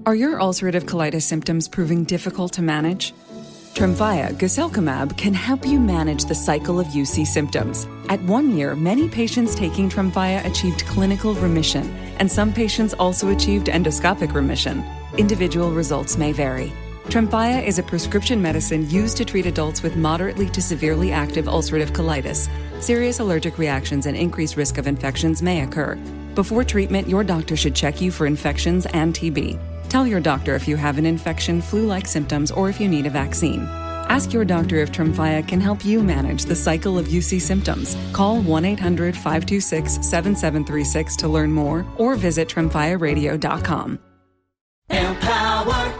Are your ulcerative colitis symptoms proving difficult to manage? Tremfya guselkumab can help you manage the cycle of UC symptoms. At 1 year, many patients taking Tremfya achieved clinical remission, and some patients also achieved endoscopic remission. Individual results may vary. Tremfya is a prescription medicine used to treat adults with moderately to severely active ulcerative colitis. Serious allergic reactions and increased risk of infections may occur. Before treatment, your doctor should check you for infections and TB. Tell your doctor if you have an infection, flu-like symptoms, or if you need a vaccine. Ask your doctor if Tremfya can help you manage the cycle of UC symptoms. Call 1-800-526-7736 to learn more, or visit tremfyaradio.com. Empower.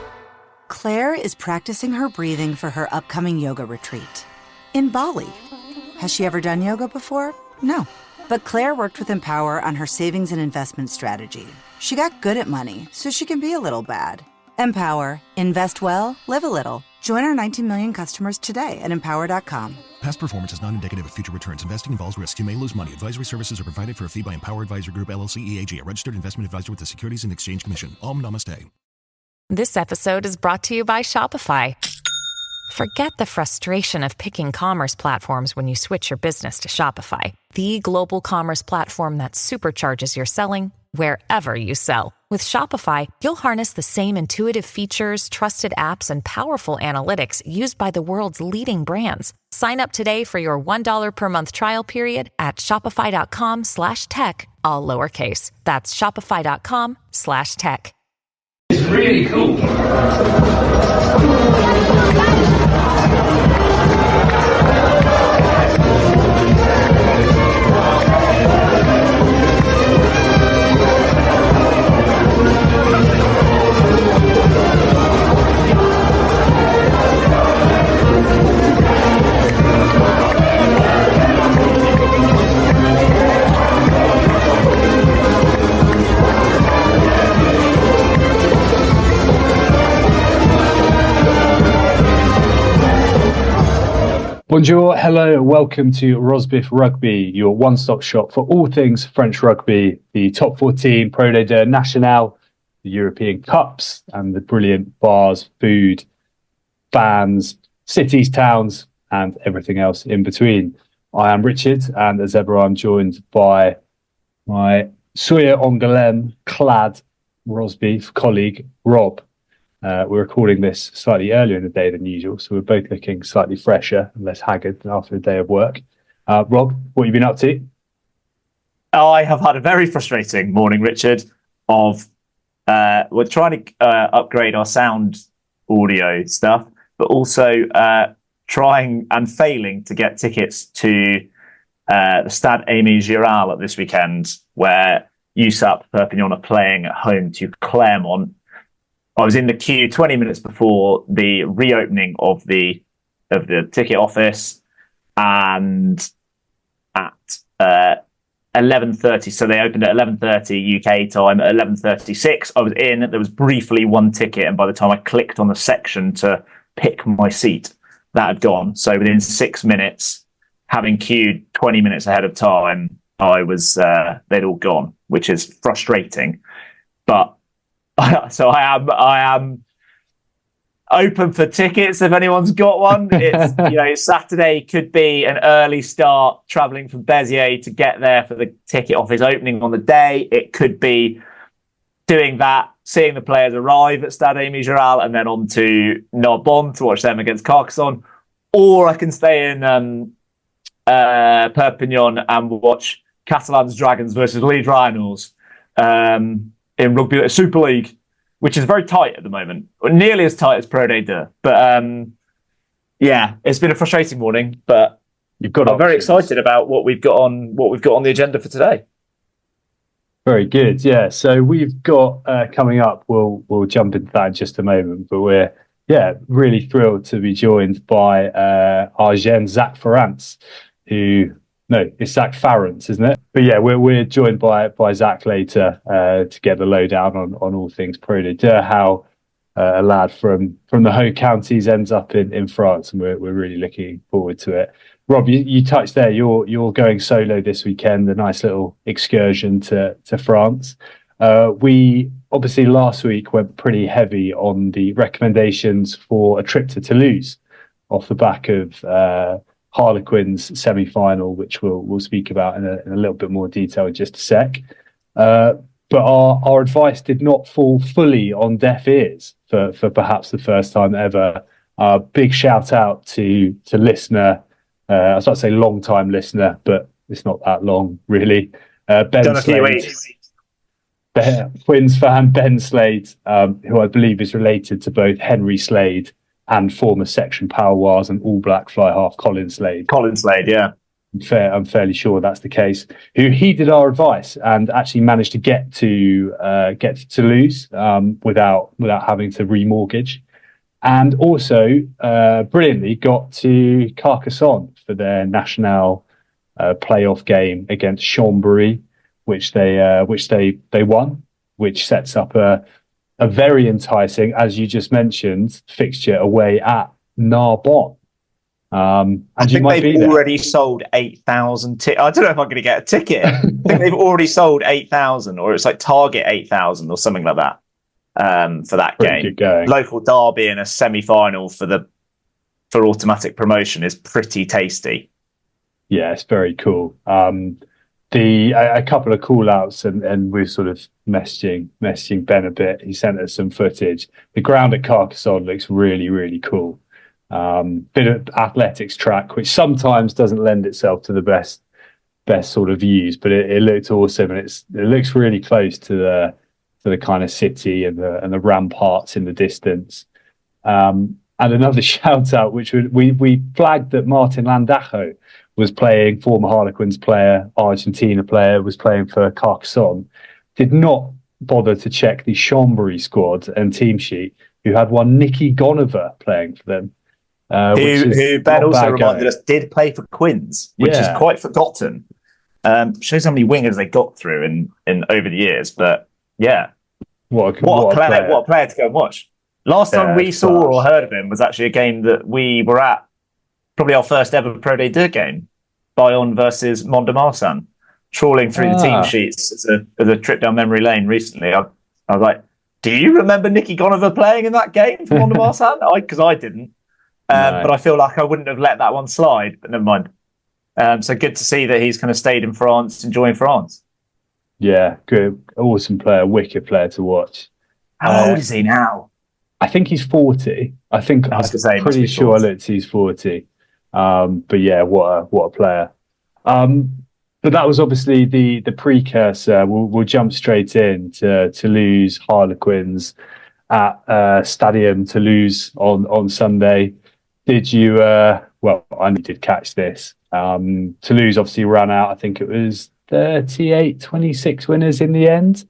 Claire is practicing her breathing for her upcoming yoga retreat in Bali. Has she ever done yoga before? No. But Claire worked with Empower on her savings and investment strategy. She got good at money, so she can be a little bad. Empower. Invest well, live a little. Join our 19 million customers today at empower.com. Past performance is not indicative of future returns. Investing involves risks. You may lose money. Advisory services are provided for a fee by Empower Advisor Group, LLC, EAG, a registered investment advisor with the Securities and Exchange Commission. Om Namaste. This episode is brought to you by Shopify. Forget the frustration of picking commerce platforms when you switch your business to Shopify, the global commerce platform that supercharges your selling wherever you sell. With Shopify, you'll harness the same intuitive features, trusted apps, and powerful analytics used by the world's leading brands. Sign up today for your $1 per month trial period at shopify.com/tech, all lowercase. That's shopify.com/tech. It's really cool. Bonjour, hello, and welcome to Rosbifs Rugby, your one-stop shop for all things French rugby, the top 14, Pro de Nationale, the European Cups, and the brilliant bars, food, fans, cities, towns, and everything else in between. I am Richard, and as ever, I'm joined by my Soya Angoulême clad Rosbif colleague, Rob. We're recording this slightly earlier in the day than usual, so we're both looking slightly fresher and less haggard after a day of work. Rob, what have you been up to? I have had a very frustrating morning, Richard, we're trying to upgrade our sound audio stuff, but also trying and failing to get tickets to the Stade Aimé Giral at this weekend, where USAP Perpignan are playing at home to Clermont. I was in the queue 20 minutes before the reopening of the ticket office, and at 11:30. So they opened at 11:30 UK time. At 11:36, I was in. There was briefly one ticket, and by the time I clicked on the section to pick my seat, that had gone. So within 6 minutes, having queued 20 minutes ahead of time, they'd all gone, which is frustrating. But so I am open for tickets if anyone's got one. It's Saturday could be an early start traveling from Béziers to get there for the ticket office opening on the day. It could be doing that, seeing the players arrive at Stade Aimé Giral and then on to Narbonne to watch them against Carcassonne, or I can stay in Perpignan and watch Catalans Dragons versus Leeds Rhinos in Rugby Super League, which is very tight at the moment, nearly as tight as Pro D2. But it's been a frustrating morning. But I'm very excited about what we've got on the agenda for today. Very good, yeah. So we've got coming up. We'll jump into that in just a moment. But we're really thrilled to be joined by Agen Zak Farrance, it's Zak Farrance, isn't it? But yeah, we're joined by Zak later to get the lowdown on all things Pro D2, how a lad from the Haut Counties ends up in France, and we're really looking forward to it. Rob, you touched there. You're going solo this weekend, a nice little excursion to France. We obviously last week went pretty heavy on the recommendations for a trip to Toulouse off the back of Harlequins semi-final, which we'll speak about in a little bit more detail in just a sec. But our advice did not fall fully on deaf ears for perhaps the first time ever. Big shout out to listener, I was about to say long time listener, but it's not that long really. Ben Slade, Twins fan Ben Slade, who I believe is related to both Henry Slade and former Section Power and All Black fly half Colin Slade. Colin Slade, yeah. I'm fairly sure that's the case. Who heeded our advice and actually managed to get to Toulouse without having to remortgage, and also brilliantly got to Carcassonne for their Nationale playoff game against Chambéry, which they won, which sets up a very enticing, as you just mentioned, fixture away at Narbonne. And I think they've already sold 8,000 tickets. I don't know if I'm going to get a ticket. I think they've already sold 8,000, or it's like target 8,000 or something like that for that game. Local derby in a semi-final for automatic promotion is pretty tasty. Yeah, it's very cool. A couple of call outs and we're sort of messaging Ben a bit. He sent us some footage. The ground at Carcassonne looks really, really cool. Bit of athletics track, which sometimes doesn't lend itself to the best sort of views, but it looked awesome, and it looks really close to the kind of city and the ramparts in the distance. And another shout out, which we flagged that Martin Landajo was playing, former Harlequins player, Argentina player, was playing for Carcassonne. Did not bother to check the Chambéry squad and team sheet, who had one Nicky Gonover playing for them. Who Ben also reminded us did play for Quins, which is quite forgotten. Shows how many wingers they got through in over the years. But yeah, what a player to go and watch. Last time we saw or heard of him was actually a game that we were at, probably our first ever Pro Day 2 game, Bayonne versus Mont-de-Marsan. Trawling through the team sheets as a trip down memory lane recently. I was like, do you remember Nicky Gonover playing in that game for Mont-de-Marsan? Because I didn't. No. But I feel like I wouldn't have let that one slide, but never mind. So good to see that he's kind of stayed in France, enjoying France. Yeah, good. Awesome player, wicked player to watch. How old is he now? I think he's 40. I'm pretty sure I looked, he's 40. But yeah, what a player. But that was obviously the precursor. We'll jump straight in to Toulouse Harlequins at Stadium Toulouse on Sunday. Did you? Well, I did catch this. Toulouse obviously ran out. I think it was 38-26 winners in the end,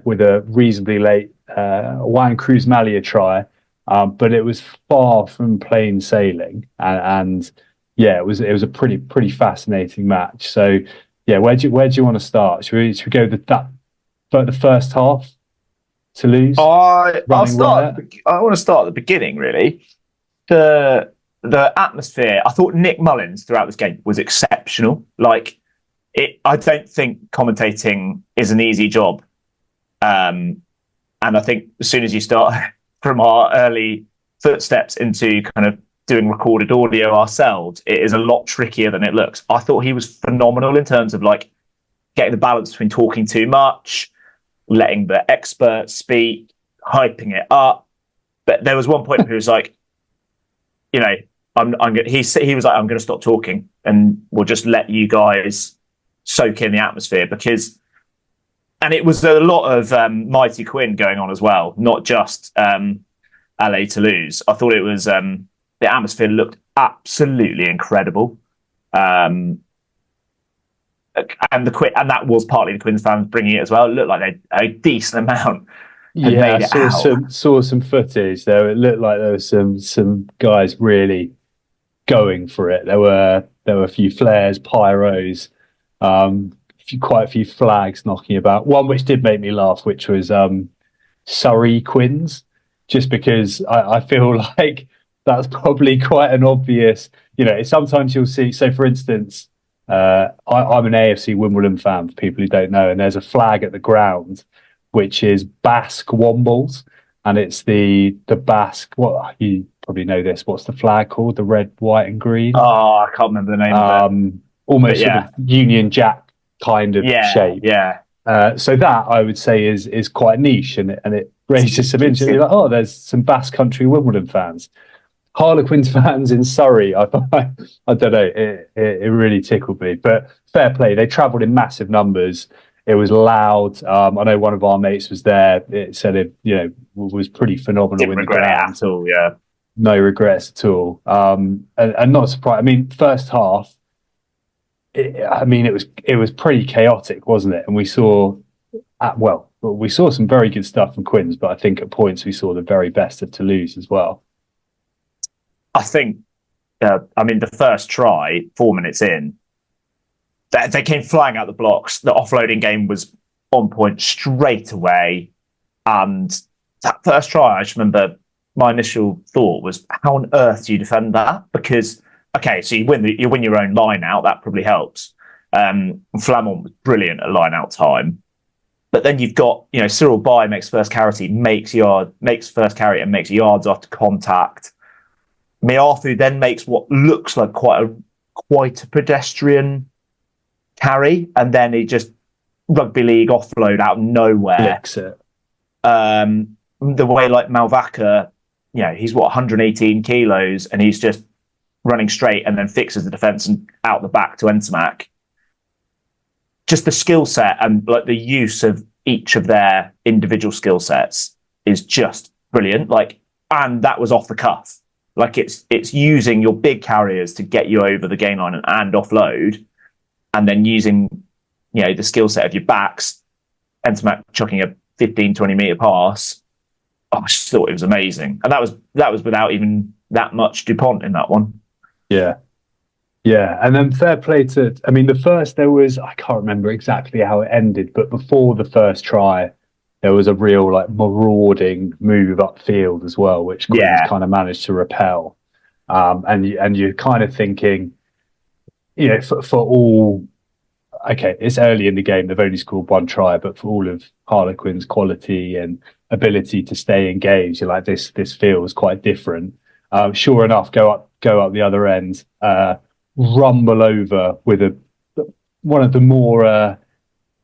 with a reasonably late Juan Cruz Malia try. But it was far from plain sailing, and yeah, it was a pretty fascinating match. So yeah, where do you want to start? Should we go the first half? Toulouse. I want to start at the beginning, really. The atmosphere. I thought Nick Mullins throughout this game was exceptional. I don't think commentating is an easy job, and I think as soon as you start from our early footsteps into kind of doing recorded audio ourselves, it is a lot trickier than it looks. I thought he was phenomenal in terms of getting the balance between talking too much, letting the experts speak, hyping it up. But there was one point where he was like, he was like, I'm going to stop talking and we'll just let you guys soak in the atmosphere, and it was a lot of Mighty Quinn going on as well, not just LA Toulouse. I thought it was the atmosphere looked absolutely incredible, and that was partly the Quins fans bringing it as well. It looked like a decent amount. Saw some footage there. It looked like there was some guys really going for it. There were a few flares, pyros, quite a few flags knocking about. One which did make me laugh, which was Surrey Quins, just because I feel like that's probably quite an obvious. Sometimes you'll see. So, for instance, I'm an AFC Wimbledon fan, for people who don't know, and there's a flag at the ground which is Basque Wombles, and it's the Basque. What, you probably know this? What's the flag called? The red, white, and green. Oh, I can't remember the name of it. Almost sort of Union Jack kind of shape. Yeah. So that I would say is quite niche, and it raises some interest. You're like, oh, there's some Basque Country Wimbledon fans. Harlequins fans in Surrey, I don't know, it really tickled me. But fair play, they travelled in massive numbers. It was loud. I know one of our mates was there. It said it, was pretty phenomenal. Didn't regret it at all. Yeah, no regrets at all. And not surprised. I mean, first half, it was pretty chaotic, wasn't it? And we saw some very good stuff from Quins, but I think at points we saw the very best of Toulouse as well. I think, the first try, 4 minutes in, they came flying out the blocks. The offloading game was on point straight away. And that first try, I just remember my initial thought was, how on earth do you defend that? Because, okay, so you win your own line out, that probably helps. Flamand was brilliant at line out time. But then you've got, Cyril Bay makes first carry and makes yards after contact. Miarfu then makes what looks like quite a pedestrian carry, and then he just rugby league offload out of nowhere. Flicks it. The way like Malvaca, he's 118 kilos, and he's just running straight and then fixes the defence and out the back to Entrées. Just the skill set and like the use of each of their individual skill sets is just brilliant. And that was off the cuff. It's using your big carriers to get you over the gain line and offload, and then using, the skill set of your backs, Entrées chucking a 15, 20 metre pass. I just thought it was amazing. And that was without even that much DuPont in that one. Yeah. Yeah. And then fair play to, the first, I can't remember exactly how it ended, but before the first try, there was a real marauding move upfield as well, which Quins kind of managed to repel. And you're kind of thinking, for all, okay, it's early in the game, they've only scored one try, but for all of Harlequins' quality and ability to stay engaged, you're like, this feels quite different. Sure enough, go up the other end, rumble over with one of the more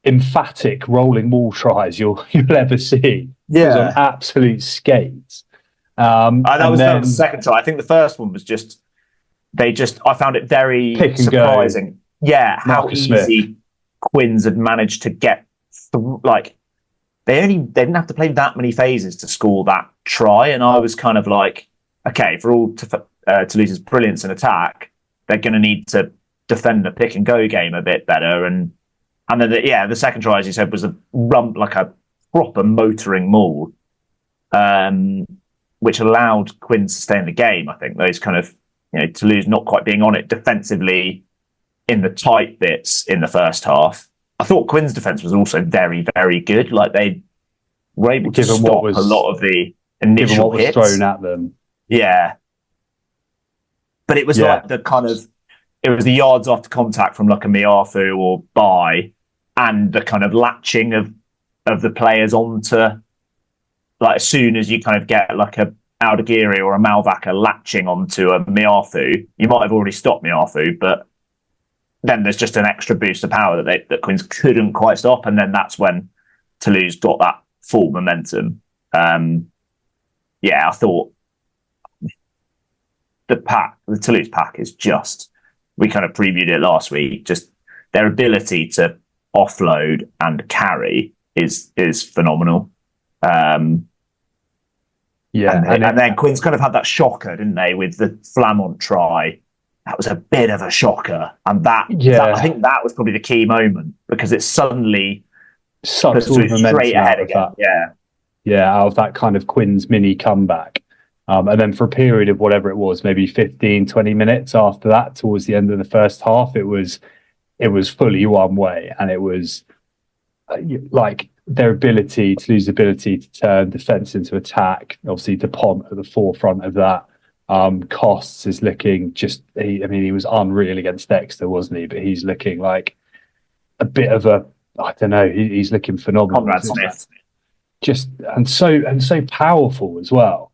emphatic rolling wall tries you'll ever see. Yeah, it was on absolute skates. That was the second try. I think the first one was just I found it very surprising. Go. Yeah, how Marcus easy Smith. Quins had managed to get through. They didn't have to play that many phases to score that try, and I was kind of like, okay, for all Toulouse's brilliance in attack, they're going to need to defend the pick and go game a bit better. And then the second try, as you said, was a proper motoring maul, which allowed Quins to stay in the game. I think those kind of, Toulouse not quite being on it defensively in the tight bits in the first half. I thought Quins' defence was also very, very good. They were able to stop a lot of the initial hits. Given what was thrown at them. Yeah. But it was it was the yards after contact from a Miarfu or Bay, and the kind of latching of the players onto, as soon as you kind of get a Aldeguiri or a Malvaca latching onto a Miarfu, you might have already stopped Miarfu, but then there's just an extra boost of power that Quins couldn't quite stop, and then that's when Toulouse got that full momentum. I thought the Toulouse pack is just, we kind of previewed it last week, just their ability to offload and carry is phenomenal. And then Quins kind of had that shocker, didn't they, with the Flamand try. That was a bit of a shocker, and that I think that was probably the key moment, because it suddenly sucks all the momentum straight ahead again. Out of that kind of Quins mini comeback. And then for a period of whatever it was, maybe 15, 20 minutes after that, towards the end of the first half, it was fully one way. And it was their ability, Toulouse's ability to turn defence into attack. Obviously, DuPont at the forefront of that. Costs is looking he was unreal against Dexter, wasn't he? But he's looking like a bit of a, I don't know, he's looking phenomenal. Conrad Smith. just and so powerful as well.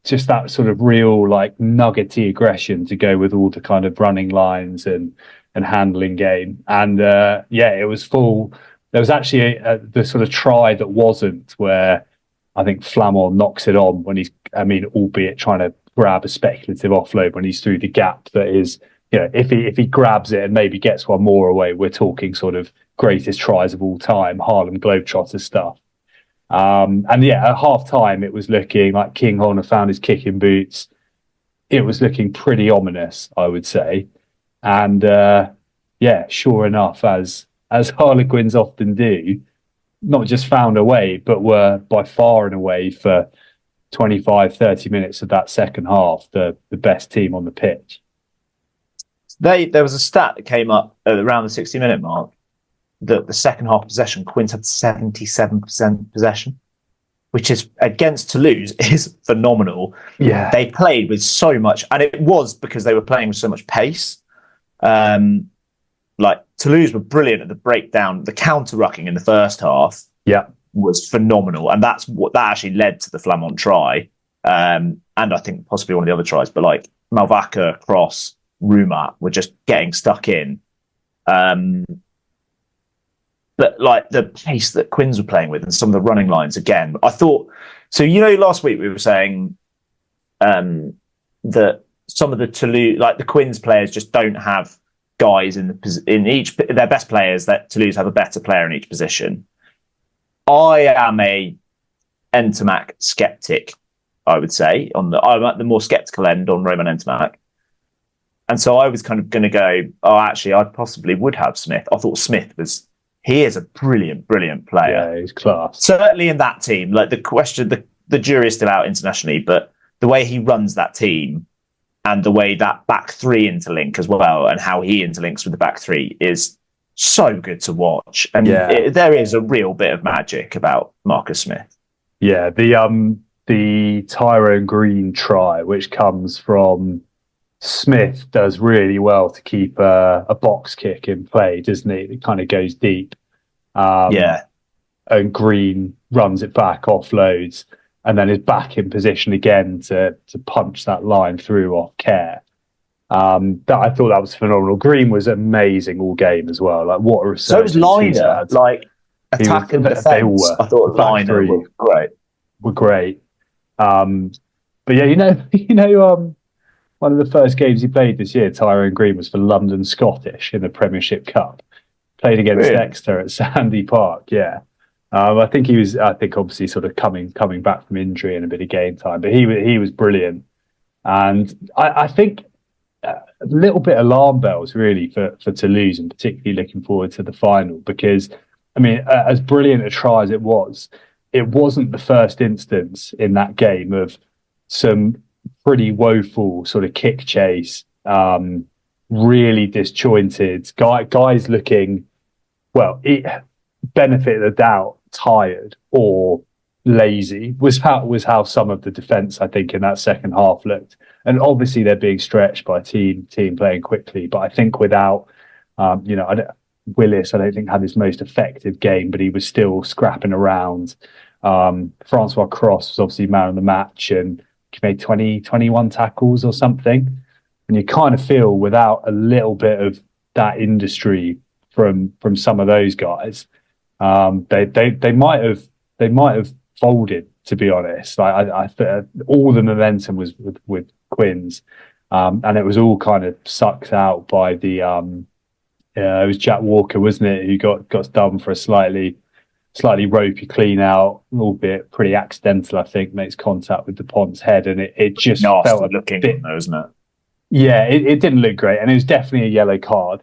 Just that sort of real like nuggety aggression to go with all the kind of running lines and handling game. And it was full. There was actually the sort of try that wasn't, where I think Flamand knocks it on when albeit trying to grab a speculative offload when he's through the gap. That is, if he grabs it and maybe gets one more away, we're talking sort of greatest tries of all time, Harlem Globetrotters stuff. At half time, it was looking like King Horner found his kicking boots. It was looking pretty ominous, I would say. And sure enough, as Harlequins often do, not just found a way, but were by far and away for 25, 30 minutes of that second half, the best team on the pitch. There was a stat that came up around the 60-minute mark that the second half possession, Quins had 77% possession, which is against Toulouse is phenomenal. Yeah. They played with so much, and it was because they were playing with so much pace. Like Toulouse were brilliant at the breakdown, the counter-rucking in the first half. Yeah, was phenomenal, and that actually led to the Flamand try, and I think possibly one of the other tries. But like Malvaca, Cross, Rumat were just getting stuck in. But like the pace that Quins were playing with and some of the running lines again, I thought. So last week we were saying that some of the Toulouse, like the Quins players, just don't have guys in each their best players. That Toulouse have a better player in each position. I am a Ntamack skeptic, I would say. I'm at the more skeptical end on Romain Ntamack. And so I was kind of going to go, actually, I possibly would have Smith. I thought he is a brilliant, brilliant player. Yeah, he's class. Certainly in that team. Like the jury is still out internationally, but the way he runs that team and the way that back three interlink as well, and how he interlinks with the back three is so good to watch. And there is a real bit of magic about Marcus Smith. Yeah, the Tyrone Green try, which comes from Smith, does really well to keep a box kick in play, doesn't it? It kind of goes deep. And Green runs it back, offloads, and then is back in position again to punch that line through off care. I thought that was phenomenal. Green was amazing all game as well. Like what a resurgence. So was Liner, like attack and defence. I thought Liner were great. Were great. But one of the first games he played this year, Tyrone Green, was for London Scottish in the Premiership Cup. Played against Exeter at Sandy Park. Yeah. I think obviously sort of coming back from injury and a bit of game time, but he was brilliant. And I think a little bit alarm bells really for Toulouse, and particularly looking forward to the final, because as brilliant a try as it wasn't the first instance in that game of some pretty woeful sort of kick chase, really disjointed guys looking, benefit of the doubt, tired or lazy was how some of the defence, I think, in that second half looked. And obviously they're being stretched by a team playing quickly, but I think without Willis, I don't think had his most effective game, but he was still scrapping around. Francois Cross was obviously man of the match, and he made 21 tackles or something. And you kind of feel without a little bit of that industry from some of those guys, they might have folded, to be honest. I all the momentum was with Quins, and it was all kind of sucked out by the it was Jack Walker, wasn't it, who got done for a slightly ropey clean out, albeit pretty accidental, I think, makes contact with Dupont's head, and it just felt looking bit, though, isn't it? Yeah, it didn't look great, and it was definitely a yellow card,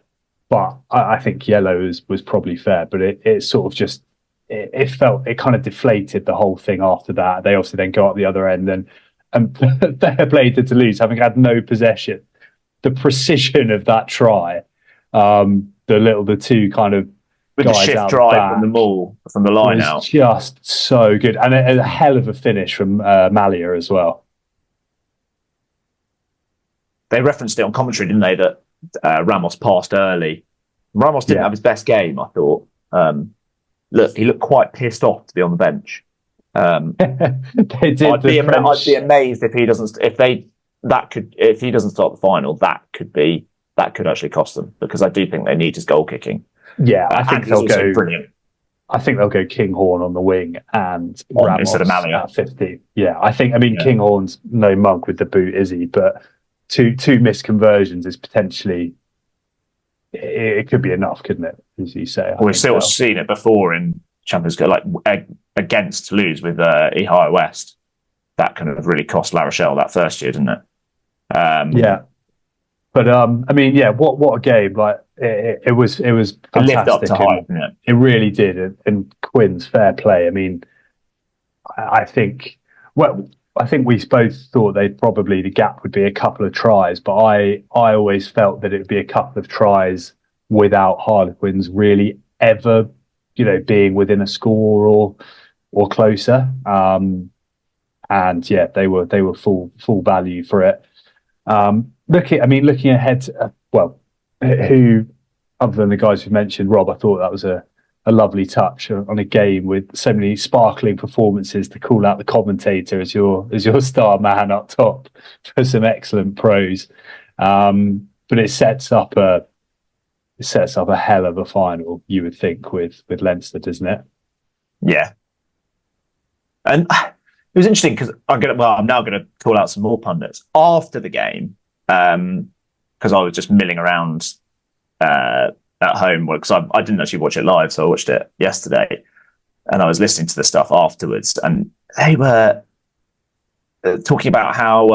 but I think yellow was probably fair, but it sort of just it kind of deflated the whole thing after that. They also then go up the other end and fair play to Toulouse, having had no possession. The precision of that try, the two kind of with guys the shift out drive back, from the maul, from the line was out, just so good, and a hell of a finish from Malia as well. They referenced it on commentary, didn't they, that Ramos passed early. Ramos didn't have his best game, I thought. he looked quite pissed off to be on the bench. They did. I'd be amazed if he doesn't. If he doesn't start the final, that could actually cost them, because I do think they need his goal kicking. Yeah, I think they'll go brilliant. I think they'll go Kinghorn on the wing and Ramos instead of Malia at 50. Yeah, I mean, Kinghorn's no monk with the boot, is he? But two missed conversions is potentially, it could be enough, couldn't it? As you say. We've still seen it before in Champions League, like against Toulouse with Ihire West. That kind of really cost La Rochelle that first year, didn't it? Yeah. But I mean, yeah, what a game! Like it was fantastic. It lived up to hype, didn't it? It really did. And Quinn's fair play. I mean, I think we both thought the gap would be a couple of tries, but I always felt that it would be a couple of tries without Harlequins really ever, being within a score or closer. And yeah, they were full value for it. Looking ahead, who other than the guys who mentioned, Rob, I thought that was a lovely touch on a game with so many sparkling performances to call out the commentator as your star man up top for some excellent prose. But it sets up a hell of a final, you would think, with Leinster, doesn't it? Yeah. And it was interesting because I'm now going to call out some more pundits after the game, because I was just milling around at home, because I didn't actually watch it live, so I watched it yesterday, and I was listening to the stuff afterwards, and they were talking about how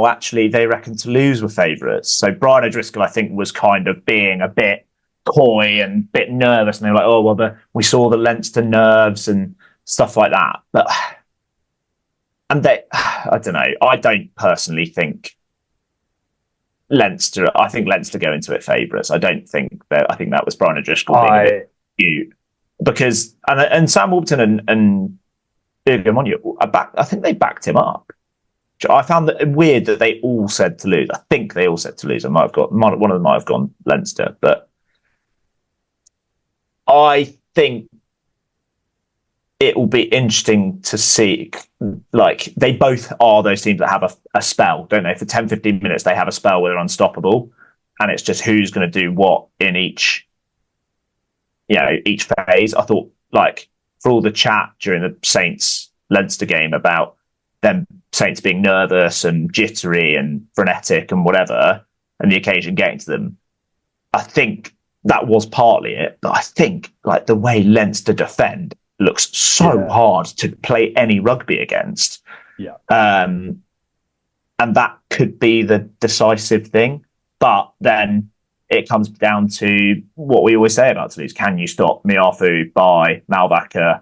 actually they reckon Toulouse were favourites. So Brian O'Driscoll, I think, was kind of being a bit coy and a bit nervous, and they were like, "Oh well, we saw the Leinster nerves and stuff like that." But I don't know. I don't personally think Leinster. I think Leinster go into it favourites. I don't think that. I think that was Brian O'Driscoll being a bit cute, because and Sam Warburton and Hugo Monio, I think they backed him up. I found that weird that they all said Toulouse. I think they all said Toulouse. One of them might have gone Leinster, but I think it will be interesting to see. Like, they both are those teams that have a spell, don't they? For 10, 15 minutes, they have a spell where they're unstoppable, and it's just who's going to do what in each phase. I thought, like, for all the chat during the Saints Leinster game about them Saints being nervous and jittery and frenetic and whatever, and the occasion getting to them, I think that was partly it. But I think, like, the way Leinster defend looks so hard to play any rugby against. Yeah. And that could be the decisive thing. But then it comes down to what we always say about Toulouse. Can you stop Miafu, Bai, Malvaca,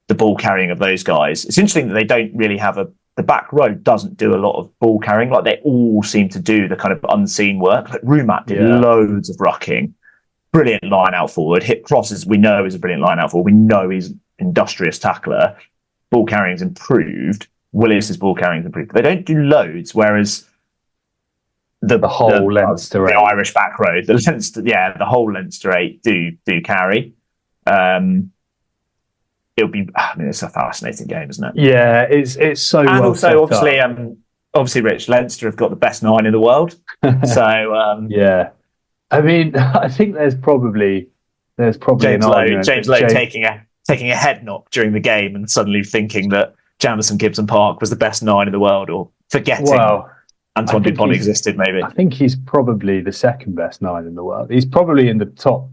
the ball carrying of those guys? It's interesting that they don't really have the back row doesn't do a lot of ball carrying. Like, they all seem to do the kind of unseen work. Like, Rumat did loads of rucking. Brilliant line out forward. Hit crosses, we know is a brilliant line out forward. We know he's an industrious tackler. Ball carrying's improved. Willis's ball carrying's improved. They don't do loads, whereas the whole Leinster, the Irish back row, the whole Leinster 8 do carry. It's a fascinating game, isn't it? Yeah, it's so. And well also, obviously, Rich, Leinster have got the best 9 in the world. So yeah. I mean, I think there's probably James Lowe taking a head knock during the game and suddenly thinking that Jamison Gibson Park was the best 9 in the world, or forgetting Antoine Dupont existed. Maybe I think he's probably the second best 9 in the world. He's probably in the top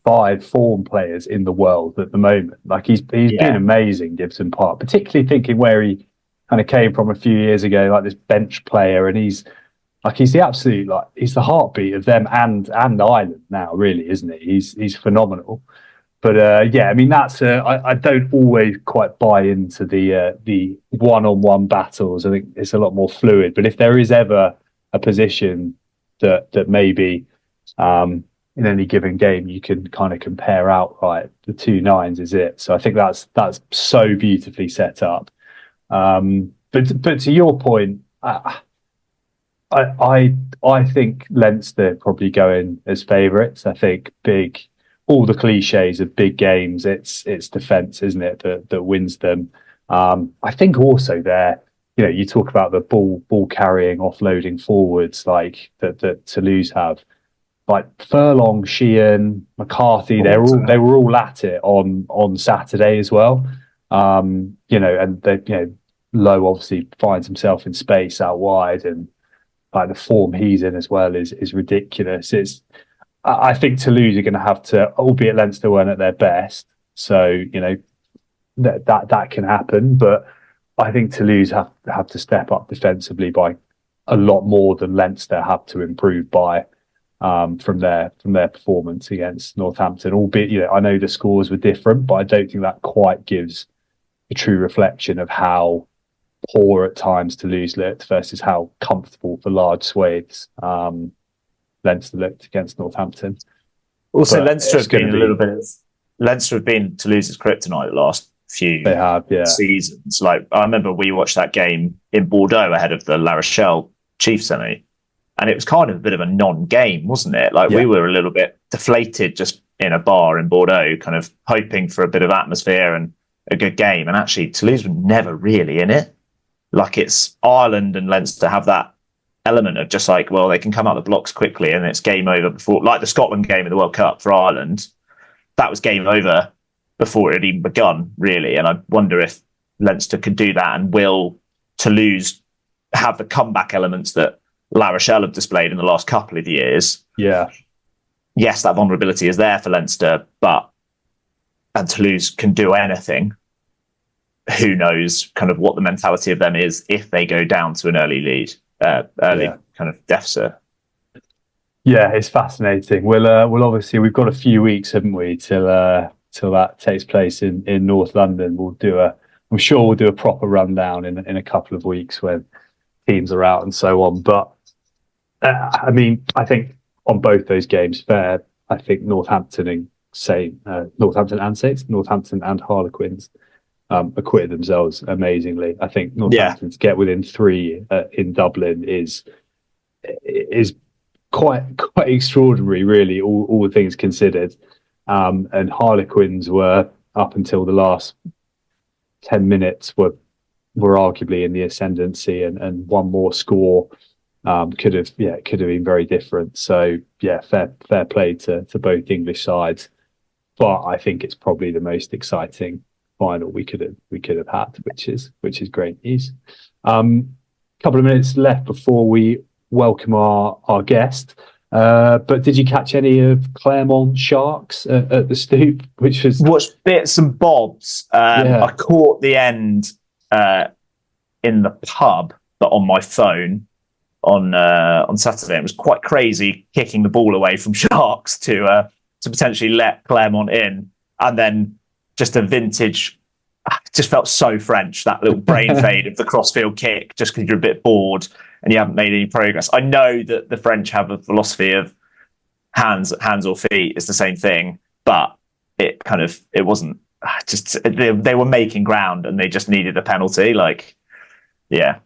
5 form players in the world at the moment. Like, he's been amazing, Gibson Park, particularly thinking where he kind of came from a few years ago, like this bench player, and he's the absolute, he's the heartbeat of them and Ireland now, really, isn't he? He's phenomenal. But I mean, that's I don't always quite buy into the one-on-one battles. I think it's a lot more fluid. But if there is ever a position that maybe in any given game you can kind of compare outright, the 2 9s is it. So I think that's so beautifully set up. But to your point, I think Leinster probably go in as favourites. I think big all the cliches of big games, it's defence, isn't it, that wins them. I think also there, you talk about the ball carrying, offloading forwards like that Toulouse have. Like Furlong, Sheehan, McCarthy, they were all at it on Saturday as well. And they, Lowe obviously finds himself in space out wide, and like the form he's in as well is ridiculous. I think Toulouse are going to have to, albeit Leinster weren't at their best, so that can happen. But I think Toulouse have to step up defensively by a lot more than Leinster have to improve by from their performance against Northampton. Albeit, I know the scores were different, but I don't think that quite gives a true reflection of how poor at times Toulouse looked versus how comfortable for large swathes Leinster looked against Northampton. Also, Leinster have been Leinster have been Toulouse's kryptonite the last few seasons. Like, I remember we watched that game in Bordeaux ahead of the La Rochelle Chiefs semi, and it was kind of a bit of a non-game, wasn't it? Like, we were a little bit deflated just in a bar in Bordeaux, kind of hoping for a bit of atmosphere and a good game. And actually, Toulouse were never really in it. Like, it's Ireland and Leinster have that element of just like, well, they can come out the blocks quickly and it's game over before, like the Scotland game in the World Cup for Ireland. That was game over before it had even begun, really. And I wonder if Leinster could do that, and will Toulouse have the comeback elements that La Rochelle have displayed in the last couple of years? Yeah. Yes, that vulnerability is there for Leinster, and Toulouse can do anything. Who knows kind of what the mentality of them is if they go down to an early lead, kind of deficit. Yeah, it's fascinating. We'll obviously, we've got a few weeks, haven't we, till that takes place in North London. I'm sure we'll do a proper rundown in a couple of weeks when teams are out and so on. But I mean, I think on both those games, I think Northampton and Harlequins acquitted themselves amazingly. I think Northampton to get within 3 in Dublin is quite extraordinary, really, all things considered. And Harlequins were, up until the last 10 minutes, were arguably in the ascendancy, and one more score could have been very different. So fair play to both English sides. But I think it's probably the most exciting final we could have had, which is great news. Couple of minutes left before we welcome our guest. But did you catch any of Claremont Sharks at the Stoop? Which was watched bits and bobs. I caught the end in the pub, but on my phone on Saturday. It was quite crazy kicking the ball away from Sharks to potentially let Claremont in, and then just a vintage. It just felt so French, that little brain fade of the crossfield kick, just because you're a bit bored and you haven't made any progress. I know that the French have a philosophy of hands or feet is the same thing, but it wasn't just, they were making ground and they just needed a penalty. It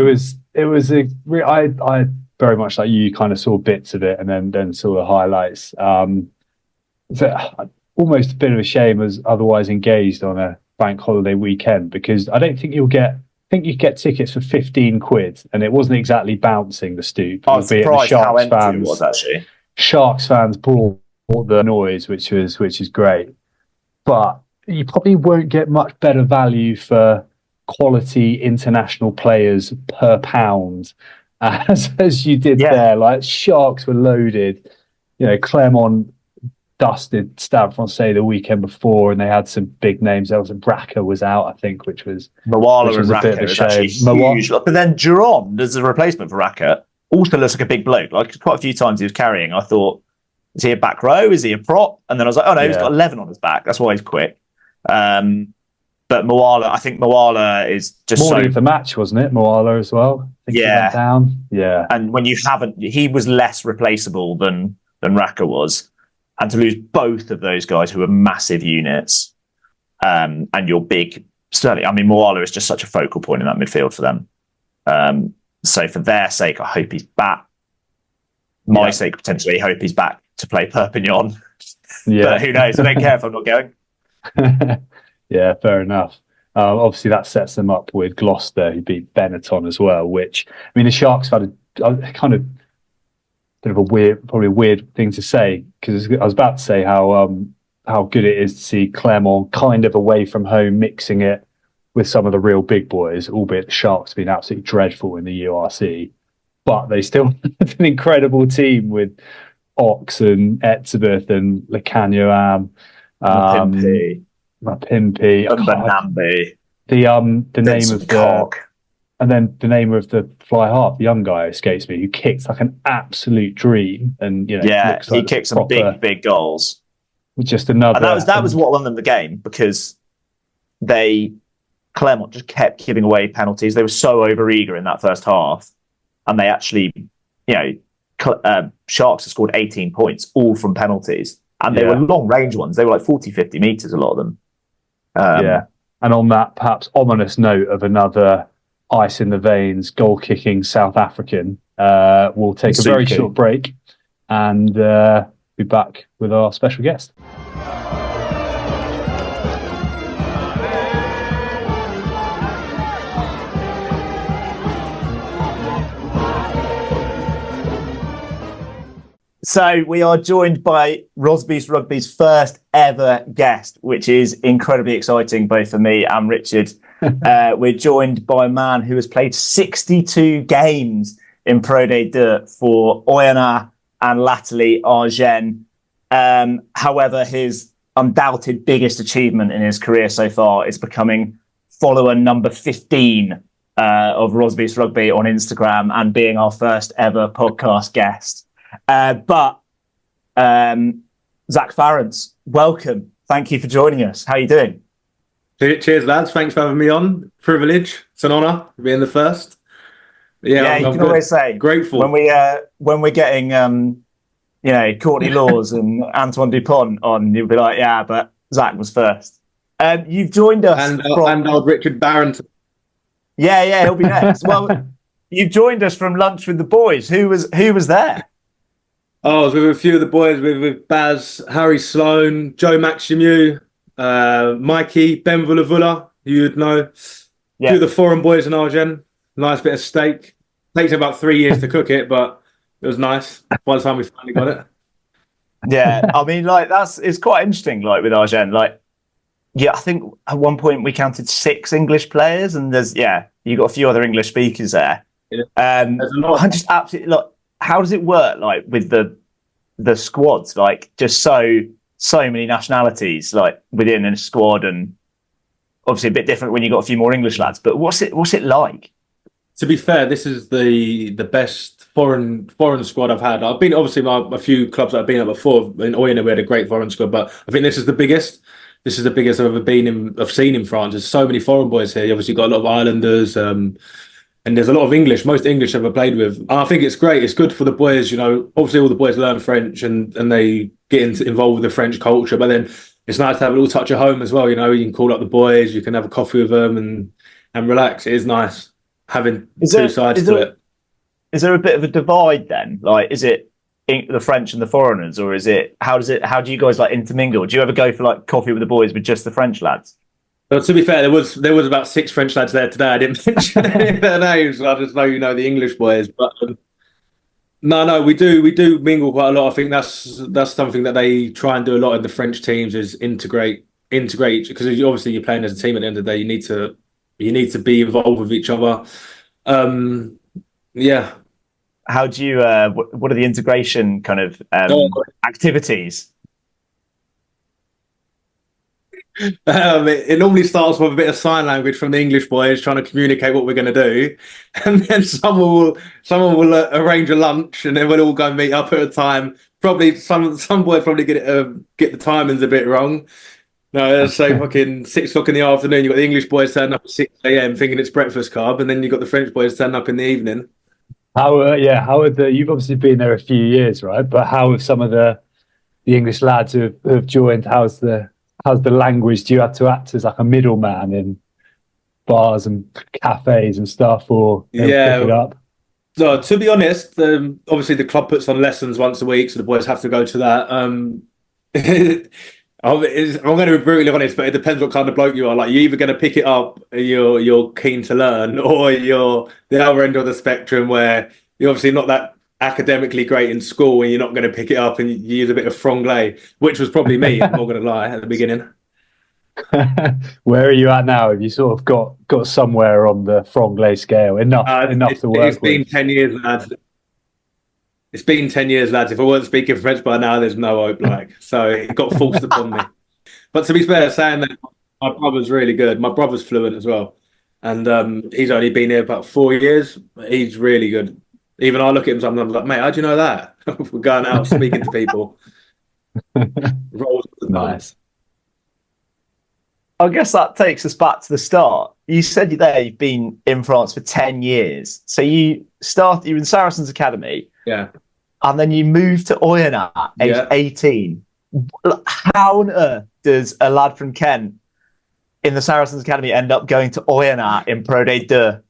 was I very much like you kind of saw bits of it and then saw the highlights. So almost a bit of a shame as otherwise engaged on a bank holiday weekend, because I don't think you get tickets for 15 quid, and it wasn't exactly bouncing the Stoop. I was surprised how empty it was, actually. Sharks fans brought the noise, which is great, but you probably won't get much better value for quality international players per pound as you did there. Like, Sharks were loaded. Claremont dusted Stade Francais the weekend before, and they had some big names. There was Bracca was out, I think, which was Moala and Racca was actually huge. But then Gironde, as a replacement for Racca, also looks like a big bloke. Like, quite a few times he was carrying, I thought, is he a back row? Is he a prop? And then I was like, oh no, he's got 11 on his back. That's why he's quick. But Moala, I think Moala is just morning of the match, wasn't it? Moala as well. I think he went down. Yeah. And when he was less replaceable than Racca was. And to lose both of those guys who are massive units, and your big, certainly, I mean, Moala is just such a focal point in that midfield for them. So for their sake, I hope he's back. My sake, potentially, I hope he's back to play Perpignan. Yeah. But who knows? I don't care if I'm not going. Yeah, fair enough. Obviously, that sets them up with Gloucester, who beat Benetton as well. Which, I mean, the Sharks have had a kind of bit of a weird thing to say, because I was about to say how good it is to see Clermont kind of away from home, mixing it with some of the real big boys. Albeit the Sharks have been absolutely dreadful in the URC, but they still have an incredible team with Ox and Etzebeth and Lecagnoam. Pimpy. Mapimpi, the name of Cock. and then the name of the fly half, the young guy escapes me, who kicks like an absolute dream, and looks like he kicked some big goals. Just another. And that was what won them the game, because Clermont just kept giving away penalties. They were so overeager in that first half, and they actually, Sharks have scored 18 points, all from penalties, and they were long range ones. They were like 40, 50 meters, a lot of them. And on that perhaps ominous note of another ice in the veins, goal kicking South African, we'll take a very short break and be back with our special guest. So we are joined by Rosbifs Rugby's first ever guest, which is incredibly exciting, both for me and Richard. We're joined by a man who has played 62 games in Pro D2 for Oyonnax and latterly Agen. However, his undoubted biggest achievement in his career so far is becoming follower number 15 of Rosbifs Rugby on Instagram and being our first ever podcast guest. But Zak Farrance, welcome. Thank you for joining us. How are you doing? Cheers, lads. Thanks for having me on. Privilege. It's an honour being the first. Yeah, you can always say grateful when we're getting Courtney Laws and Antoine Dupont on. You'll be like, yeah, but Zak was first. You've joined us and old Richard Barrington. Yeah, he'll be next. Well, you've joined us from lunch with the boys. Who was there? Oh, I was with a few of the boys, with Baz, Harry Sloan, Joe Maximu, Mikey, Ben Vulavula, who you'd know. Yeah. A few of the foreign boys in Agen. Nice bit of steak. Takes about 3 years to cook it, but it was nice by the time we finally got it. Yeah, I mean, it's quite interesting, with Agen. I think at one point we counted 6 English players, and you got a few other English speakers there. Yeah. There's a lot. I'm just absolutely how does it work with the squads, just so many nationalities within a squad, and obviously a bit different when you got a few more English lads, but what's it like? To be fair, this is the best foreign squad I've had. I've been obviously a few clubs that I've been at before. In Oyonnax we had a great foreign squad, but I think this is the biggest. This is the biggest I've seen in France. There's so many foreign boys here. You obviously got a lot of Islanders, and there's a lot of English, most English I've ever played with. And I think it's great. It's good for the boys, obviously all the boys learn French and they get involved with the French culture, but then it's nice to have a little touch of home as well. You can call up the boys, you can have a coffee with them and relax. It is nice having two sides to it. Is there a bit of a divide then? Is it the French and the foreigners, or is it, how do you guys intermingle? Do you ever go for coffee with the boys with just the French lads? But to be fair, there was about 6 French lads there today. I didn't mention any of their names. I just know the English boys. But no, we do mingle quite a lot. I think that's something that they try and do a lot in the French teams, is integrate because obviously you're playing as a team. At the end of the day, you need to be involved with each other. Yeah. How do you? What are the integration kind of activities? It normally starts with a bit of sign language from the English boys trying to communicate what we're going to do, and then someone will arrange a lunch, and then we'll all go and meet up at a time. Probably some boys probably get the timings a bit wrong. No, let's say fucking 6 o'clock in the afternoon. You've got the English boys turning up at 6 a.m. thinking it's breakfast club, and then you've got the French boys turning up in the evening. You've obviously been there a few years, right? But how have some of the English lads who have joined? How's the language? Do you have to act as a middleman in bars and cafes and stuff, or pick it up? So to be honest, obviously the club puts on lessons once a week, so the boys have to go to that. I'm going to be brutally honest, but it depends what kind of bloke you are. Like, you're either going to pick it up and you're keen to learn, or you're the other end of the spectrum where you're obviously not that academically great in school and you're not going to pick it up and you use a bit of franglais, which was probably me, I'm not going to lie, at the beginning. Where are you at now? Have you sort of got somewhere on the franglais scale? Enough to work It's been with? 10 years, lads. It's been 10 years, lads. If I weren't speaking French by now, there's no hope. So it got forced upon me. But to be fair, saying that, my brother's really good. My brother's fluent as well, and he's only been here about 4 years. He's really good. Even I look at him sometimes like, mate, how do you know that? We're going out speaking to people. Rolls of the Nice. I guess that takes us back to the start. You said there you've been in France for 10 years. So you were in Saracens Academy. Yeah. And then you moved to Oyonnax at age 18. How on earth does a lad from Kent in the Saracens Academy end up going to Oyonnax in Pro D2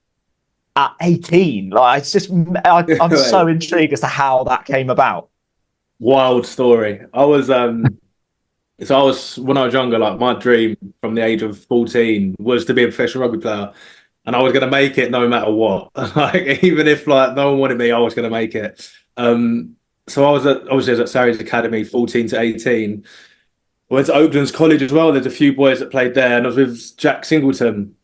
at 18? Like, it's just, I'm so intrigued as to how that came about. Wild story. I was when I was younger, like, my dream from the age of 14 was to be a professional rugby player, and I was going to make it no matter what. Like, even if like no one wanted me, I was going to make it. So I was at Saracens Academy, 14 to 18. I went to Oakland's College as well. There's a few boys that played there, and I was with Jack Singleton.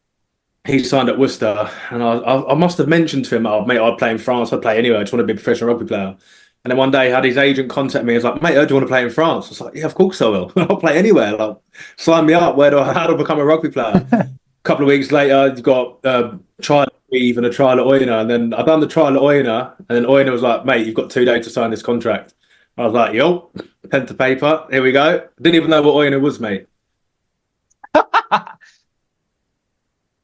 He signed at Worcester, and I must have mentioned to him, "Oh, mate, I'd play in France. I'd play anywhere. I just want to be a professional rugby player." And then one day, I had his agent contact me. He was like, "Mate, do you want to play in France?" I was like, "Yeah, of course I will. I'll play anywhere. Like, sign me up. How do I become a rugby player?" A couple of weeks later, you got trial at Reeve and a trial at Oyonnax. And then I done the trial at Oyonnax, and then Oyonnax was like, "Mate, you've got 2 days to sign this contract." I was like, "Yo, pen to paper. Here we go." Didn't even know what Oyonnax was, mate.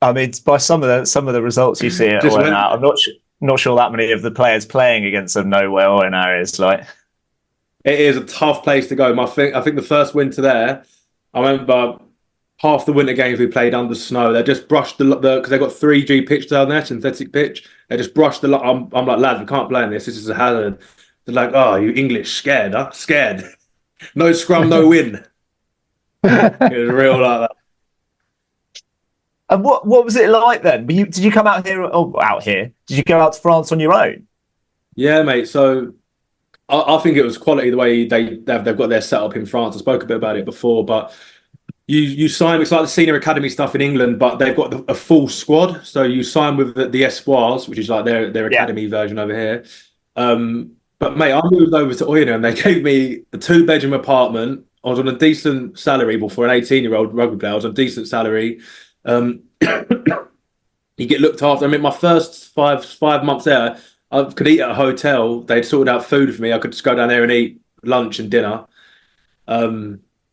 I mean, by some of the results you see at Oyonnax, I'm not sure that many of the players playing against them know where Oyonnax is. Like, it is a tough place to go. I think the first winter there, I remember half the winter games we played under snow. They just brushed because they got 3G pitch down there, synthetic pitch. They just brushed the. I'm like, lads, we can't play in this. This is a hazard. They're like, "Oh, you English scared? Huh? Scared? No scrum, no win." It was real like that. and what was it like then? Did you come out here? Did you go out to France on your own? Yeah, mate. So I think it was quality the way they've got their setup in France. I spoke a bit about it before, but you sign. It's like the senior academy stuff in England, but they've got a full squad. So you sign with the Espoirs, which is like their academy version over here. But mate, I moved over to Oyonnax and they gave me a 2-bedroom apartment. I was on a decent salary for an 18-year-old rugby player. I was on a decent salary. You get looked after. I mean, my first five months there, I could eat at a hotel. They'd sorted out food for me. I could just go down there and eat lunch and dinner.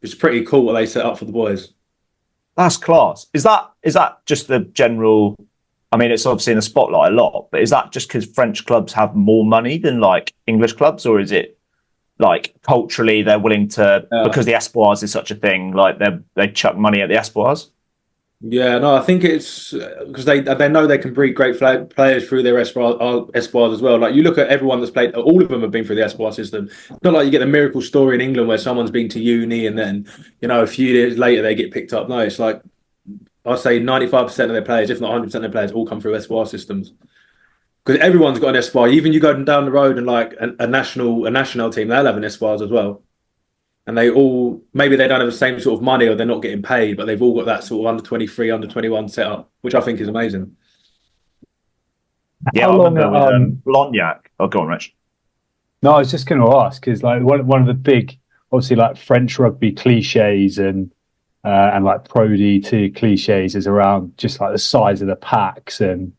It's pretty cool what they set up for the boys. That's class. Is that just the general? I mean, it's obviously in the spotlight a lot, but is that just because French clubs have more money than like English clubs, or is it like culturally they're willing to because the Espoirs is such a thing? Like they chuck money at the Espoirs. Yeah, no, I think it's because they know they can breed great players through their Espoirs as well. Like, you look at everyone that's played, all of them have been through the Espoir system. It's not like you get the miracle story in England where someone's been to uni and then, a few years later they get picked up. No, it's like, I'd say 95% of their players, if not 100% of their players, all come through Espoir systems. Because everyone's got an Espoir. Even you go down the road and like a national team, they'll have an Espoirs as well. And they all, maybe they don't have the same sort of money or they're not getting paid, but they've all got that sort of under 23, under 21 setup, which I think is amazing. Yeah, I remember with Blognac. Oh, go on, Rich. No, I was just going to ask, because like one of the big, obviously, like French rugby cliches and like Pro D2 cliches is around just like the size of the packs and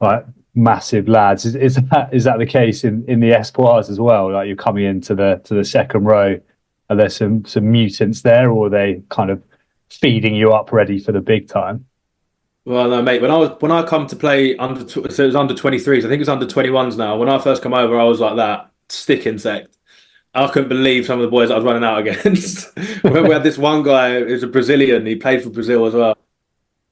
like massive lads. Is that the case in the Espoirs as well? Like, you're coming into the second row. Are there some mutants there, or are they kind of feeding you up ready for the big time? Well, no, mate. When I come to play so it was under 23s. I think it's under 21s now. When I first come over, I was like that stick insect. I couldn't believe some of the boys I was running out against. We had this one guy who's a Brazilian. He played for Brazil as well.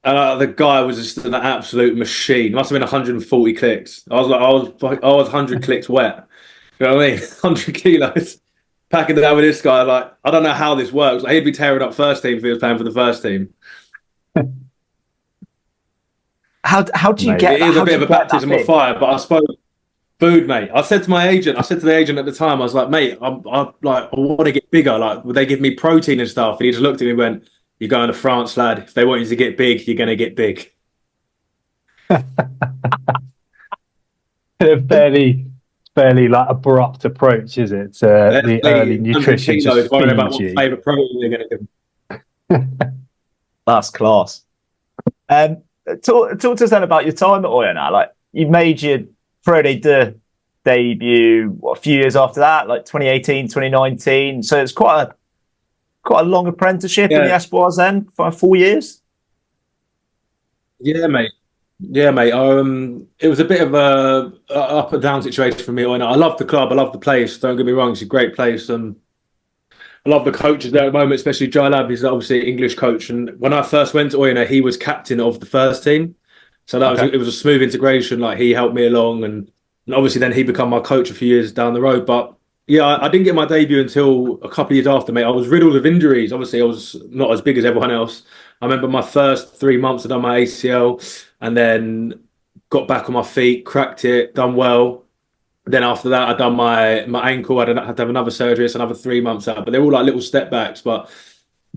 And the guy was just an absolute machine. Must have been 140 clicks. I was 100 clicks wet. You know what I mean? 100 kilos. packing down with this guy. Like, I don't know how this works. Like, he'd be tearing up first team if he was playing for the first team. How do you get? It is a bit of a baptism of fire, but I suppose food, mate. I said to the agent at the time, I was like, mate, I want to get bigger. Like, would they give me protein and stuff? And he just looked at me and went, "You're going to France, lad. If they want you to get big, you're going to get big." A fairly like abrupt approach, is it? To the early nutrition just feed about what you. favourite protein they're going to give. That's class. Talk to us then about your time at Oyonnax. Like, you made your Pro D2 debut a few years after that, like 2018, 2019. So it's quite a long apprenticeship in the Espoirs then, for 4 years. Yeah, mate. It was a bit of a up and down situation for me. I love the club. I love the place. Don't get me wrong; it's a great place. I love the coaches there at the moment, especially Jylab. He's obviously an English coach. And when I first went to Oyonnax, he was captain of the first team. So it was a smooth integration. Like, he helped me along. And obviously then he became my coach a few years down the road. But yeah, I didn't get my debut until a couple of years after, mate. I was riddled with injuries. Obviously, I was not as big as everyone else. I remember my first 3 months, I'd done my ACL and then got back on my feet, cracked it, done well. Then after that, I'd done my ankle. I had to have another surgery. It's another 3 months out. But they're all like little step backs. But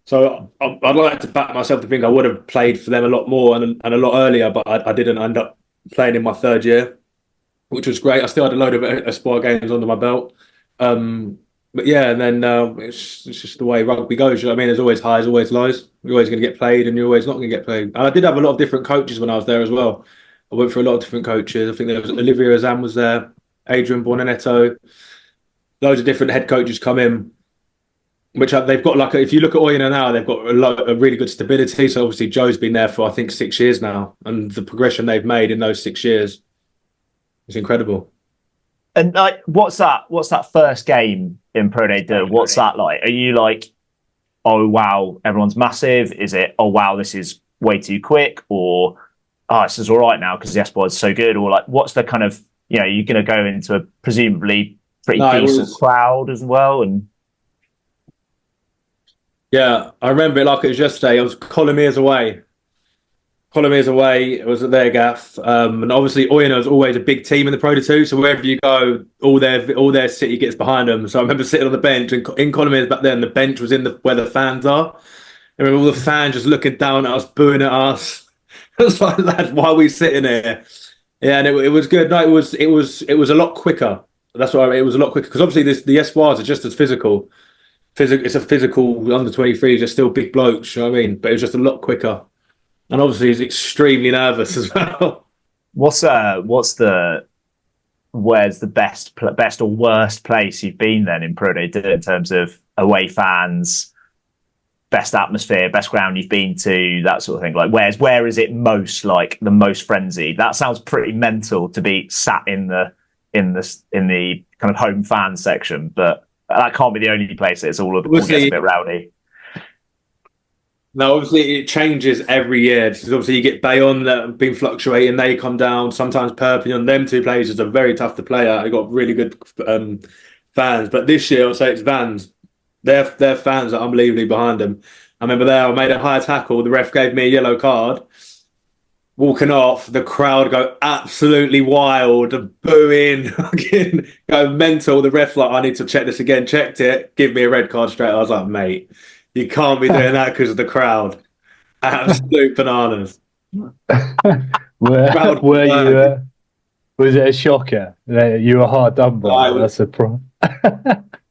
so I'd like to back myself to think I would have played for them a lot more and a lot earlier. But I didn't end up playing in my third year, which was great. I still had a load of Espoir games under my belt. But yeah, and then it's just the way rugby goes. You know what I mean? There's always highs, always lows. You're always going to get played and you're always not going to get played. And I did have a lot of different coaches when I was there as well. I went for a lot of different coaches. I think there was Olivier Azam was there, Adrian Bornanetto, loads of different head coaches come in, which they've got like, if you look at Oyonnax now, they've got a really good stability. So obviously Joe's been there for, I think, 6 years now. And the progression they've made in those 6 years is incredible. And like, what's that first game in Pro D2? What's that like? Are you like, oh wow, everyone's massive? Is it, oh wow, this is way too quick? Or, oh, this is all right now because the Espoir is so good? Or like, what's the kind of, you know, you're going to go into a presumably pretty decent crowd as well? And yeah, I remember it like it was yesterday. I was Colomiers away. It was at their gaff. And obviously Oyonnax is always a big team in the Pro D2, so wherever you go, all their city gets behind them. So I remember sitting on the bench in Colomiers back then, the bench was where the fans are. I remember all the fans just looking down at us, booing at us. It was like, lads, why are we sitting here? Yeah, and it was good. No, it was a lot quicker. That's why it was a lot quicker, because obviously the Espoirs are just as physical. It's a physical under 23s. They're still big blokes. You know what I mean? But it was just a lot quicker. And obviously he's extremely nervous as well. Where's the best or worst place you've been then in Pro D2 in terms of away fans, best atmosphere, best ground you've been to, that sort of thing? Like, where is it most, like, the most frenzied? That sounds pretty mental to be sat in the kind of home fan section, but that can't be the only place that it's all gets a bit rowdy. No, obviously it changes every year. Because obviously you get Bayonne that have been fluctuating, they come down. Sometimes Perpignan, them two places are very tough to play at. They've got really good fans. But this year, I'll say it's Vans. Their fans are unbelievably behind them. I remember there, I made a high tackle. The ref gave me a yellow card. Walking off, the crowd go absolutely wild, booing, go mental. The ref like, I need to check this again. Checked it, give me a red card straight. I was like, mate, you can't be doing that because of the crowd. Absolute bananas. Were you? Was it a shocker? You were hard done by. That's a problem.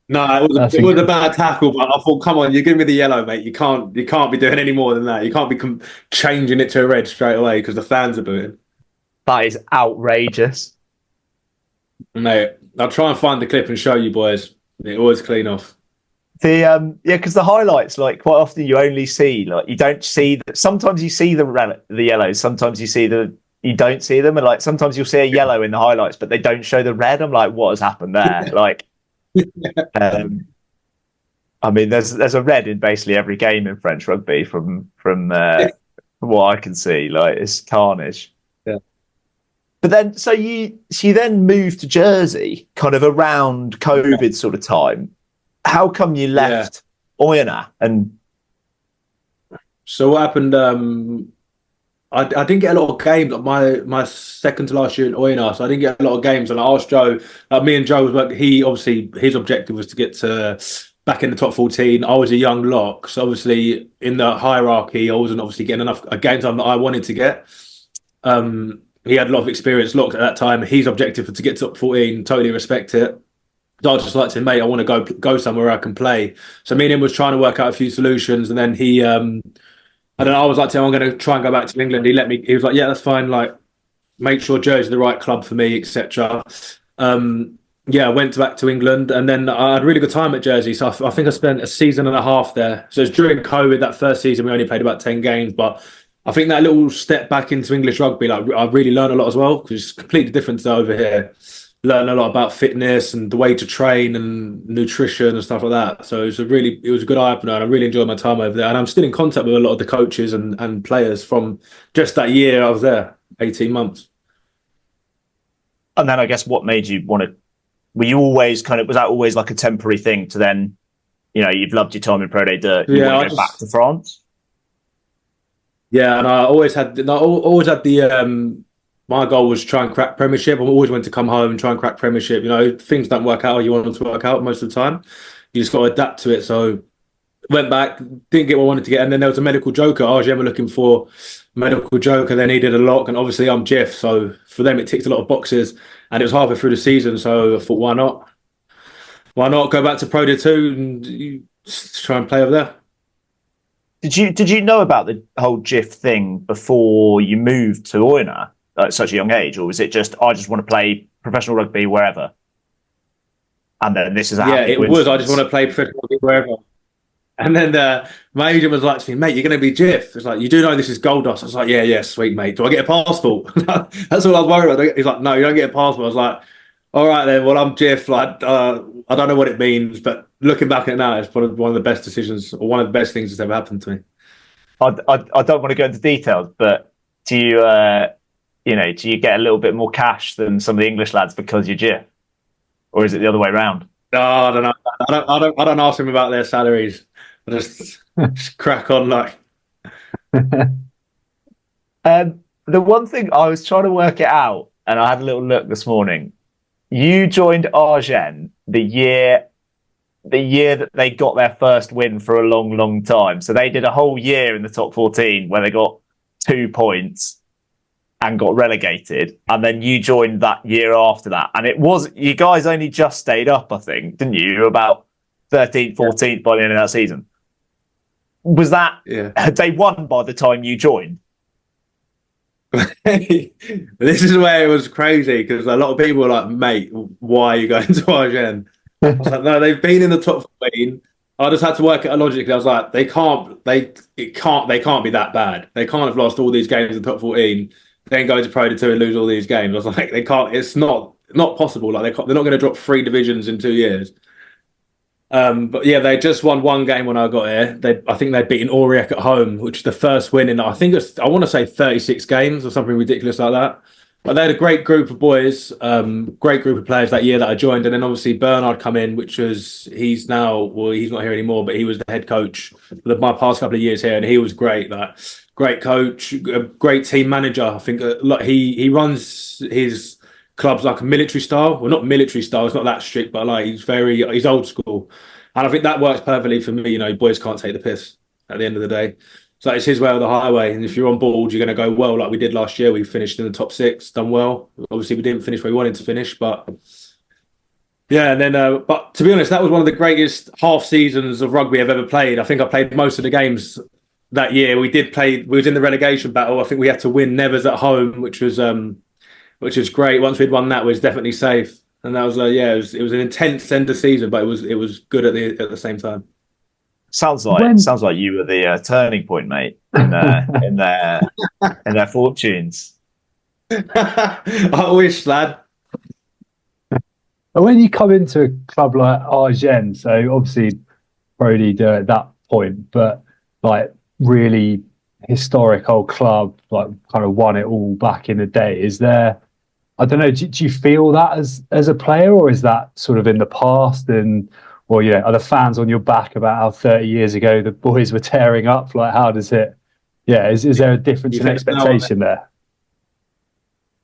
No, it was a bad tackle, but I thought, come on, you give me the yellow, mate. You can't be doing any more than that. You can't be changing it to a red straight away because the fans are booing. That is outrageous. Mate, I'll try and find the clip and show you boys. It always clean off. Because the highlights, like, quite often you only see, like, you don't see. Sometimes you see the yellows. Sometimes you don't see them, and like sometimes you'll see a yellow in the highlights, but they don't show the red. I'm like, what has happened there? Like. I mean, there's a red in basically every game in French rugby from what I can see. Like, it's carnage. Yeah. But then, so you then moved to Jersey, kind of around COVID sort of time. how come you left Oyonnax? And so what happened? I didn't get a lot of games. My second to last year in Oyonnax, so I didn't get a lot of games. And I asked Joe. Me and Joe was like, he obviously his objective was to get to back in the top 14. I was a young lock, so obviously in the hierarchy, I wasn't obviously getting enough game time that I wanted to get. He had a lot of experience locked at that time. His objective was to get to top 14. Totally respect it. So I was just like to him, mate, I want to go somewhere I can play. So me and him was trying to work out a few solutions, and then he. And then I was like to him, I'm going to try and go back to England. He was like, yeah, that's fine. Like, make sure Jersey's the right club for me, etc. I went back to England, and then I had a really good time at Jersey. So I think I spent a season and a half there. So it was during COVID, that first season, we only played about 10 games. But I think that little step back into English rugby, like I really learned a lot as well, because it's completely different to over here. Learn a lot about fitness and the way to train and nutrition and stuff like that. So it was a good eye opener, and I really enjoyed my time over there. And I'm still in contact with a lot of the coaches and players from just that year I was there, 18 months. And then I guess what made you want to? Were you always was that always like a temporary thing to then, you've loved your time in Pro D2, you want to go back to France? Yeah, and I always had the. My goal was try and crack Premiership. I always wanted to come home and try and crack Premiership. Things don't work out how you want them to work out most of the time. You just got to adapt to it. So went back, didn't get what I wanted to get. And then there was a medical joker. Agen were looking for a medical joker. They needed a lock. And obviously I'm Jiff. So for them, it ticked a lot of boxes. And it was halfway through the season. So I thought, why not? Why not go back to Pro D2 and try and play over there? Did you know about the whole Jiff thing before you moved to Oyonnax? At such a young age, or was it just I just want to play professional rugby wherever, and then this is it was I just want to play professional rugby wherever, and then my agent was like to me, mate, you're going to be Jiff. It's like, you do know this is gold dust. I was like, yeah, sweet mate. Do I get a passport? That's all I was worried about. He's like, no, you don't get a passport. I was like, all right then. Well, I'm Jiff. Like, I don't know what it means, but looking back at it now, it's one of the best decisions, or one of the best things that's ever happened to me. I don't want to go into details, but do you? Do you get a little bit more cash than some of the English lads because you're Jiff? Or is it the other way around? No, I don't know. I don't ask them about their salaries. I just crack on like. The one thing I was trying to work it out, and I had a little look this morning. You joined Agen the year that they got their first win for a long, long time. So they did a whole year in the top 14 where they got 2 points and got relegated, and then you joined that year after that, and it was you guys only just stayed up, I think, didn't you? You were about 13th, 14th by the end of that season. Was that had they won by the time you joined? This is where it was crazy, because a lot of people were like, mate, why are you going to Agen? I was like, no, they've been in the top 14. I just had to work it out logically. I was like, they can't be that bad. They can't have lost all these games in the top 14. Then go to Pro D2 and lose all these games. I was like, they can't. It's not possible. Like they're not going to drop 3 divisions in 2 years. But yeah, they just won 1 game when I got here. I think they'd beaten Aurillac at home, which is the first win in I want to say 36 games or something ridiculous like that. But they had a great group of boys, great group of players that year that I joined, and then obviously Bernard come in, he's not here anymore, but he was the head coach for my past couple of years here, and he was great. Great coach, a great team manager. I think he runs his clubs like a military style. Well, not military style. It's not that strict, but like he's old school, and I think that works perfectly for me. Boys can't take the piss at the end of the day. So it's his way or the highway. And if you're on board, you're going to go well, like we did last year. We finished in the top 6, done well. Obviously, we didn't finish where we wanted to finish, but yeah. And then, but to be honest, that was one of the greatest half seasons of rugby I've ever played. I think I played most of the games that year. We was in the relegation battle. I think we had to win Nevers at home, which was great. Once we'd won that, we was definitely safe. And that was it was an intense end of season, but it was good at the same time. Sounds like you were the turning point, mate, in their fortunes. I wish, lad. When you come into a club like Agen, so obviously Brody at that point, but like really historic old club, like kind of won it all back in the day. Is there, I don't know, do you feel that as a player, or is that sort of in the past? And Or, are the fans on your back about how 30 years ago the boys were tearing up? Like, how does it... Yeah, is there a difference in expectation there?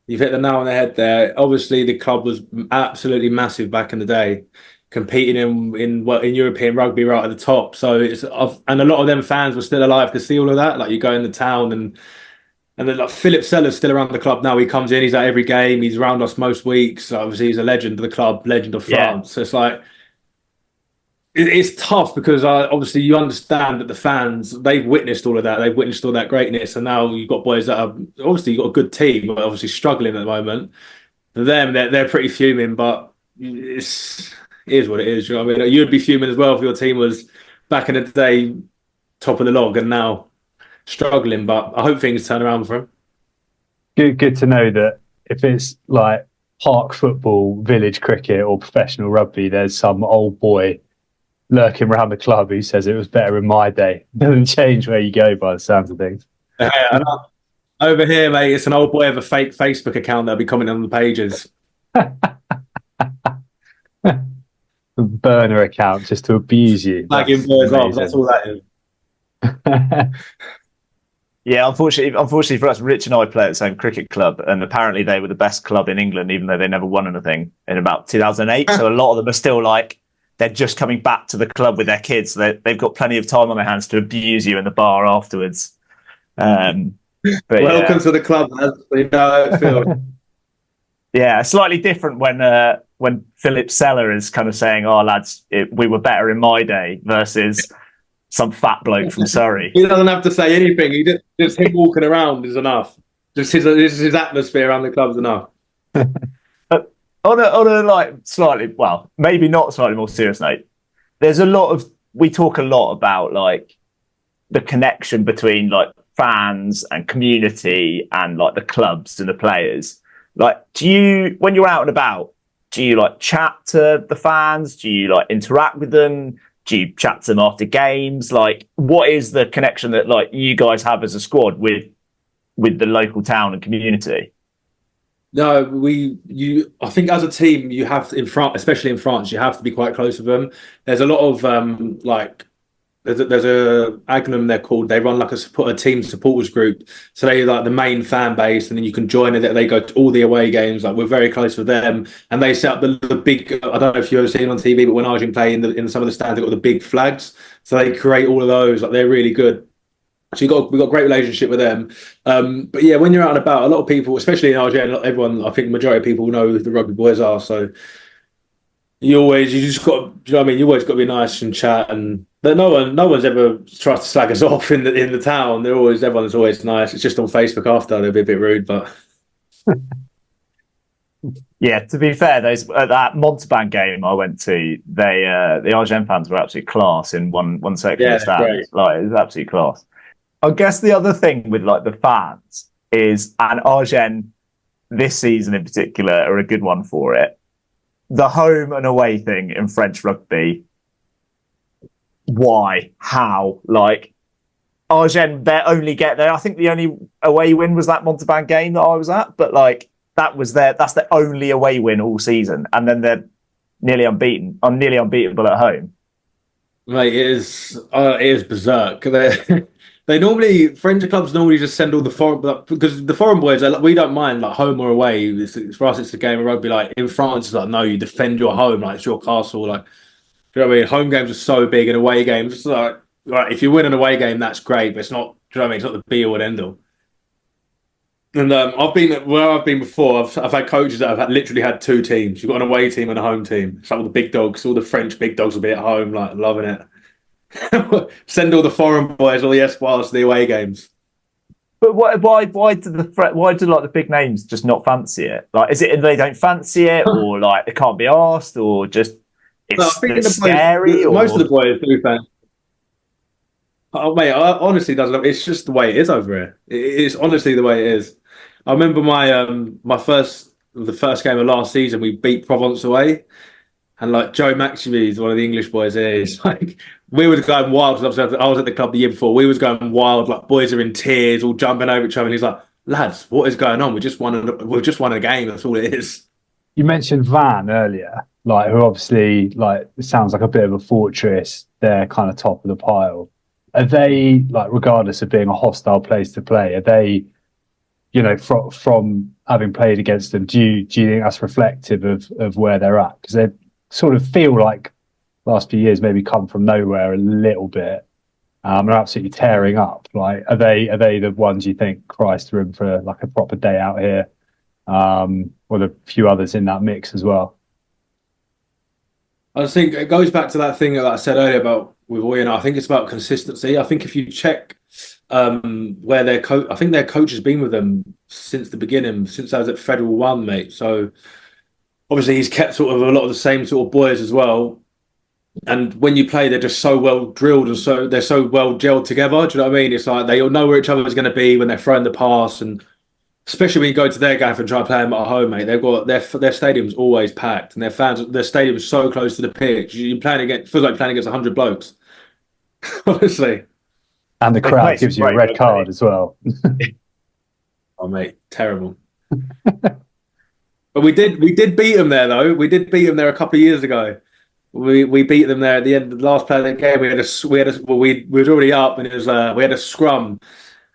You've hit the nail on the head there. Obviously, the club was absolutely massive back in the day, competing in European rugby right at the top. So and a lot of them fans were still alive to see all of that. Like, you go in the town and then like Phillippe Sella's still around the club now. He comes in, he's at every game, he's around us most weeks. Obviously, he's a legend of the club, legend of France. So it's like, it's tough because obviously you understand that the fans, they've witnessed all of that. They've witnessed all that greatness. And now you've got boys that are, obviously you've got a good team, but obviously struggling at the moment. For them, they're pretty fuming, but it is what it is. You know what I mean? You'd be fuming as well if your team was back in the day top of the log and now struggling. But I hope things turn around for him. Good to know that if it's like park football, village cricket or professional rugby, there's some old boy lurking around the club who says it was better in my day. Doesn't change where you go by the sounds of things. Over here, mate, it's an old boy with a fake Facebook account that'll be commenting on the pages. Burner account just to abuse you. Flagging boys off, that's all that is. Yeah, unfortunately for us, Rich and I play at the same cricket club, and apparently they were the best club in England, even though they never won anything in about 2008. So a lot of them are still like, they're just coming back to the club with their kids. So they've got plenty of time on their hands to abuse you in the bar afterwards. Welcome to the club, lads. You know how it feels. Yeah, slightly different when Phillippe Sella is kind of saying, "Oh, lads, we were better in my day," versus some fat bloke from Surrey. He doesn't have to say anything. Just him walking around is enough. Just his atmosphere around the club is enough. On a like slightly, well, maybe not slightly more serious note, we talk a lot about like the connection between like fans and community and like the clubs and the players. Like, when you're out and about, do you like chat to the fans? Do you like interact with them? Do you chat to them after games? Like, what is the connection that like you guys have as a squad with the local town and community? No, I think as a team, you have in France, especially in France, you have to be quite close with them. There's a lot of there's a Agen, they're called. They run like a team supporters group. So they like the main fan base, and then you can join it. They go to all the away games. Like, we're very close with them, and they set up the big. I don't know if you've ever seen on TV, but when Agen play in some of the stands, they've got the big flags. So they create all of those. Like, they're really good. So we've got a great relationship with them. But yeah, when you're out and about, a lot of people, especially in Agen, everyone, I think the majority of people know who the rugby boys are. So you just got, do you know what I mean? You always got to be nice and chat, but no one's ever tried to slag us off in the town. Everyone's always nice. It's just on Facebook after they'll be a bit rude, but. Yeah, to be fair, at that Montauban game I went to, the Agen fans were absolutely class in one section of the stand. Like, it was absolutely class. I guess the other thing with like the fans is, and Agen this season in particular are a good one for it, the home and away thing in French rugby. Why? How? Like, Agen, they only get there. I think the only away win was that Montauban game that I was at, but like that's the only away win all season, and then they're nearly unbeatable at home. Mate, it is berserk. French clubs normally just send all the foreign, because the foreign boys, we don't mind like home or away. For us, it's a game of rugby. Like in France, it's like, no, you defend your home, like it's your castle. Like, you know what I mean? Home games are so big, and away games, it's like, right, if you win an away game, that's great, but it's not. Do you know what I mean? It's not the be all and end all. And I've been before. I've had coaches that have literally had two teams. You've got an away team and a home team. It's like all the big dogs, all the French big dogs will be at home, like loving it. Send all the foreign boys, all the espoirs to the away games. But why do the big names just not fancy it? Like, is it they don't fancy it, or like they can't be asked, or just it's scary? Most of the boys do fancy. Oh mate, I honestly doesn't. It's just the way it is over here. It's honestly the way it is. I remember the first game of last season, we beat Provence away. And like Joe Maxime, one of the English boys here, is like, we were going wild. Because I was at the club the year before. We was going wild. Like, boys are in tears, all jumping over each other. And he's like, lads, what is going on? We just won a game. That's all it is. You mentioned Van earlier. like who obviously like it sounds like a bit of a fortress. They're kind of top of the pile. Are they like, regardless of being a hostile place to play? Are they, from having played against them? Do you think that's reflective of where they're at? Because they sort of feel like last few years maybe come from nowhere a little bit. Are absolutely tearing up. Like, are they the ones you think, Christ, room for like a proper day out here? Or the few others in that mix as well? I think it goes back to that thing that I said earlier about with Oyonnax. I think it's about consistency. I think if you check where their coach, I think their coach has been with them since the beginning, since I was at Federal One, mate. So obviously he's kept sort of a lot of the same sort of boys as well. And when you play, they're just so well drilled and they're so well gelled together. Do you know what I mean? It's like they all know where each other is going to be when they're throwing the pass, and especially when you go to their gaff and try to play them at home, mate. They've got their stadium's always packed, and their stadium's so close to the pitch. You're playing against, feels like playing against 100 blokes, honestly. And the crowd gives you a red card as well. Oh, mate, terrible. But we did beat them there though. We did beat them there a couple of years ago. We beat them there at the end of the last play of the game. We was already up, and it was we had a scrum,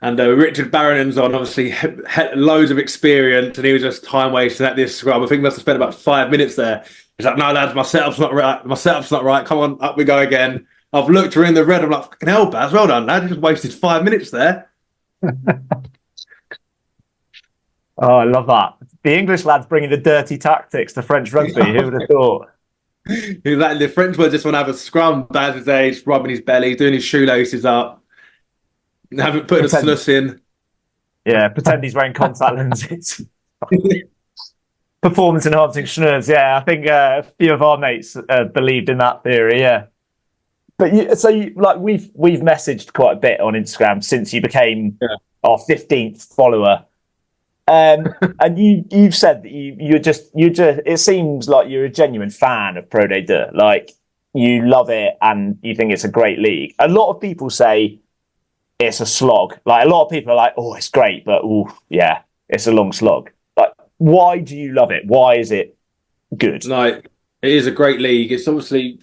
and Richard Barron's on, obviously had loads of experience, and he was just time wasting at this scrum. I think he must have spent about 5 minutes there. He's like, "No, lads, my setup's not right. My setup's not right. Come on, up we go again." I've looked, we're in the red. I'm like, "Fucking hell, Baz, well done, lad. You just wasted 5 minutes there." Oh, I love that. The English lads bringing the dirty tactics to French rugby. Who would have thought? He's like, the French boys just want to have a scrum. Baz is there, he's rubbing his belly, doing his shoelaces up, haven't put a sluice in. Yeah, pretend he's wearing contact lenses. Performance enhancing schnurrs. Yeah, I think a few of our mates believed in that theory. Yeah, but we've messaged quite a bit on Instagram since you became our 15th follower. And you've said that you're just it seems like you're a genuine fan of Pro D2. Like, you love it and you think it's a great league. A lot of people say it's a slog. Like, a lot of people are like, "Oh, it's great, but yeah, it's a long slog." Like, why do you love it? Why is it good? Like, it is a great league. It's obviously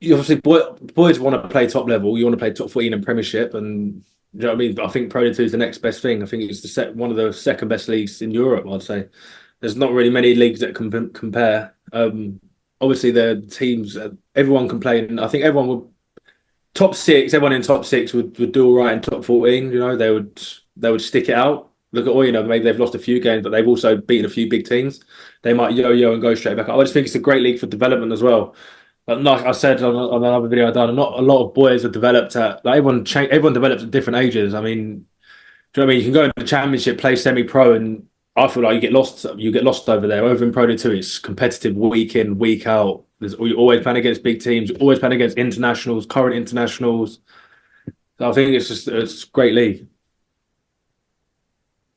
boys want to play top level. You want to play top 14 and Premiership, and you know what I mean? But I think Pro D2 is the next best thing. I think it's one of the second best leagues in Europe, I'd say. There's not really many leagues that can compare. Obviously, the teams, everyone can play. I think everyone in top six would do all right in top 14. You know, they would stick it out. Look at Oyonnax, maybe they've lost a few games, but they've also beaten a few big teams. They might yo-yo and go straight back up. I just think it's a great league for development as well. But like I said on another video I've done, not a lot of boys are developed at, like, everyone develops at different ages. I mean, do you know what I mean? You can go into the championship, play semi-pro, and I feel like you get lost over there. Over in Pro D2, it's competitive week in, week out. You're always playing against big teams, you're always playing against internationals, current internationals. So I think it's a great league.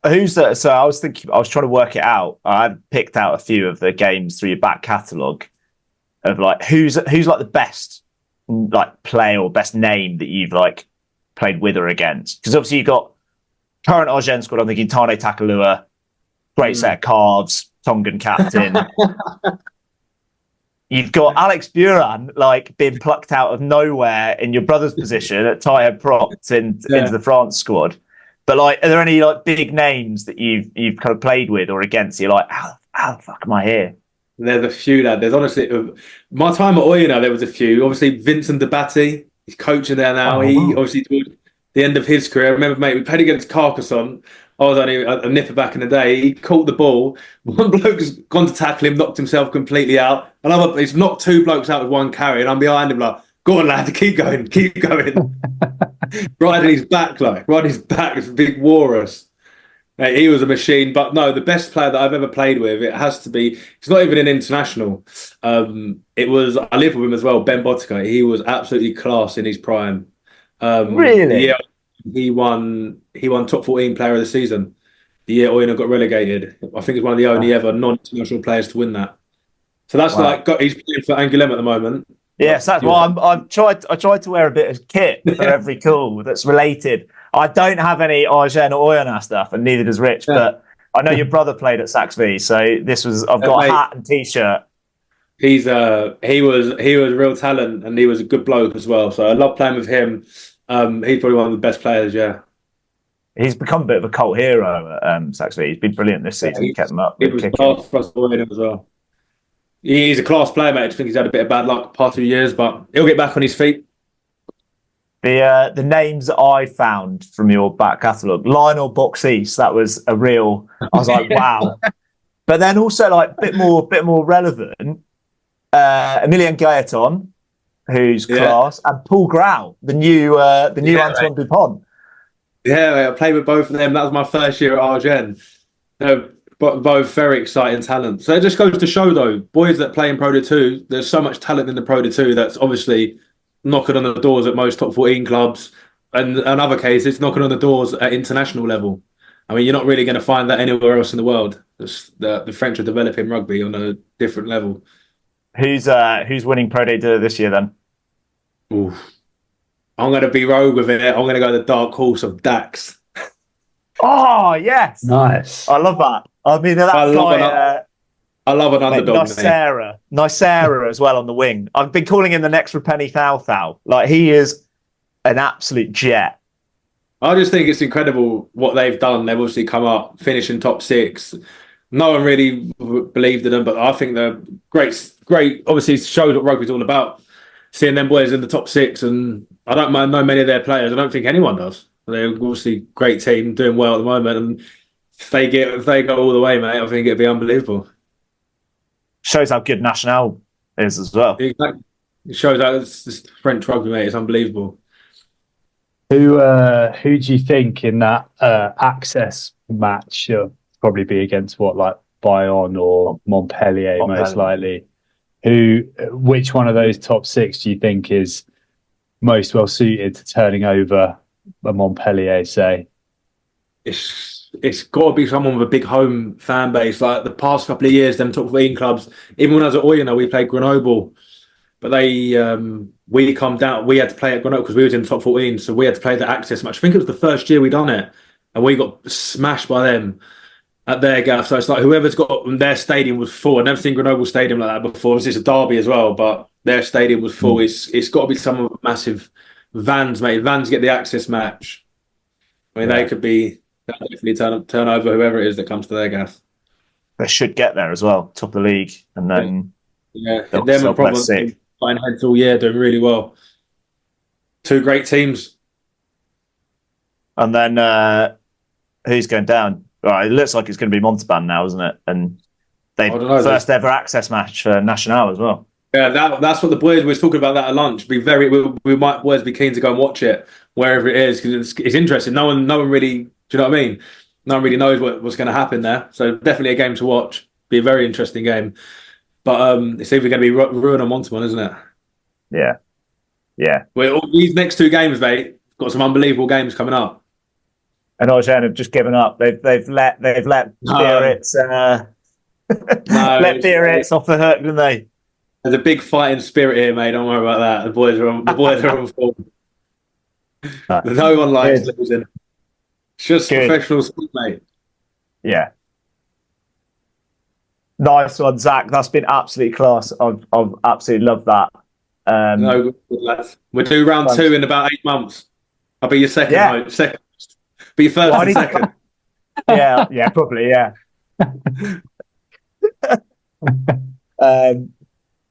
Who's that? So I was trying to work it out. I picked out a few of the games through your back catalogue of like who's like the best like player or best name that you've like played with or against. Because obviously you've got current Agen squad. I'm thinking Tane Takalua, great set of calves, Tongan captain. You've got Alex Buran like being plucked out of nowhere in your brother's position at tight props into the France squad. But like, are there any like big names that you've kind of played with or against? You're like, how the fuck am I here? There's a few, lad. There's honestly, my time at Oyonnax, there was a few. Obviously, Vincent Dabati, he's coaching there now. Obviously, towards the end of his career, I remember, mate, we played against Carcassonne. I was only a nipper back in the day. He caught the ball. One bloke's gone to tackle him, knocked himself completely out. He's knocked two blokes out with one carry, and I'm behind him like, "Go on, lad, keep going. Riding his back, it's a big walrus. He was a machine. But no, the best player that I've ever played with, it has to be, it's not even an international. I lived with him as well, Ben Botica. He was absolutely class in his prime. Really? Yeah, he won top 14 player of the season. The year Oyonnax got relegated. I think he's one of the only ever non-international players to win that. So that's he's playing for Angoulême at the moment. Yes, that's why I tried to wear a bit of kit for every call that's related. I don't have any Agen or Oyonnax stuff, and neither does Rich. But I know your brother played at Saxby, so I've got a hat and t-shirt. he was real talent, and he was a good bloke as well. So I love playing with him. He's probably one of the best players. Yeah, He's become a bit of a cult hero at Saxby. He's been brilliant this season. He kept him up. He was class for us as well. He's a class player, mate. I think he's had a bit of bad luck the past few years, but he'll get back on his feet. The names that I found from your back catalogue, Lionel Boxeast, that was a real. I was like, wow. But then also like bit more relevant, Emilien Gaeton, who's class, and Paul Grau, the new Antoine Dupont. Yeah, mate, I played with both of them. That was my first year at Agen. Both very exciting talent. So it just goes to show, though, boys that play in Pro D2, there's so much talent in the Pro D2 that's obviously knocking on the doors at most top 14 clubs, and in other cases, knocking on the doors at international level. I mean, you're not really going to find that anywhere else in the world. The French are developing rugby on a different level. Who's winning Pro D2 this year then? Ooh. I'm going to be rogue with it. I'm going to go the dark horse of Dax. Oh, yes. Nice. I love that. I mean, I love an underdog. Nicera as well on the wing. I've been calling him the next Rapeni Thau. Like, he is an absolute jet. I just think it's incredible what they've done. They've obviously come up, finishing top 6. No one really believed in them, but I think they're great. Obviously, shows what rugby's all about. Seeing them boys in the top 6, and I don't know many of their players. I don't think anyone does. They're obviously a great team, doing well at the moment, and if they go all the way, mate, I think it'd be unbelievable. Shows how good Nationale is as well. Exactly. It shows how it's French rugby, mate. It's unbelievable. Who do you think in that access match? Probably be against like Bayonne or Montpellier, most likely. Which one of those top 6 do you think is most well suited to turning over a Montpellier, say? It's got to be someone with a big home fan base. Like the past couple of years, them top 14 clubs. Even when I was at Oyonnax, we played Grenoble, but we come down. We had to play at Grenoble because we was in the top 14, so we had to play the access match. I think it was the first year we done it, and we got smashed by them at their gaff. So it's like whoever's got their stadium was full. I've never seen Grenoble Stadium like that before. It's a derby as well, but their stadium was full. It's got to be someone with massive vans, mate. Vans get the access match. I mean, they could definitely turn over whoever it is that comes to their gaff. They should get there as well, top of the league, and then them and probably flying heads all year, doing really well. 2 great teams. And then who's going down? Right, it looks like it's going to be Montauban now, isn't it? And first ever access match for Nationale as well. Yeah, that's what the boys were talking about that at lunch. We might boys be keen to go and watch it wherever it is because it's interesting. No one really. Do you know what I mean? No one really knows what's going to happen there. So definitely a game to watch. Be a very interesting game. But it's either going to be Rouen or Montauban, isn't it? Yeah. Well, these next 2 games, mate, got some unbelievable games coming up. And Agen have just given up. They've let Biarritz let Biarritz off the hook, didn't they? There's a big fighting spirit here, mate. Don't worry about that. The boys are on form. No one likes losing. It's just professional sport, mate. Yeah. Nice one, Zach. That's been absolutely class. I've absolutely loved that. No, good lads. We'll do round 2 in about 8 months. I'll be your second. Be your first and second. yeah, probably, yeah.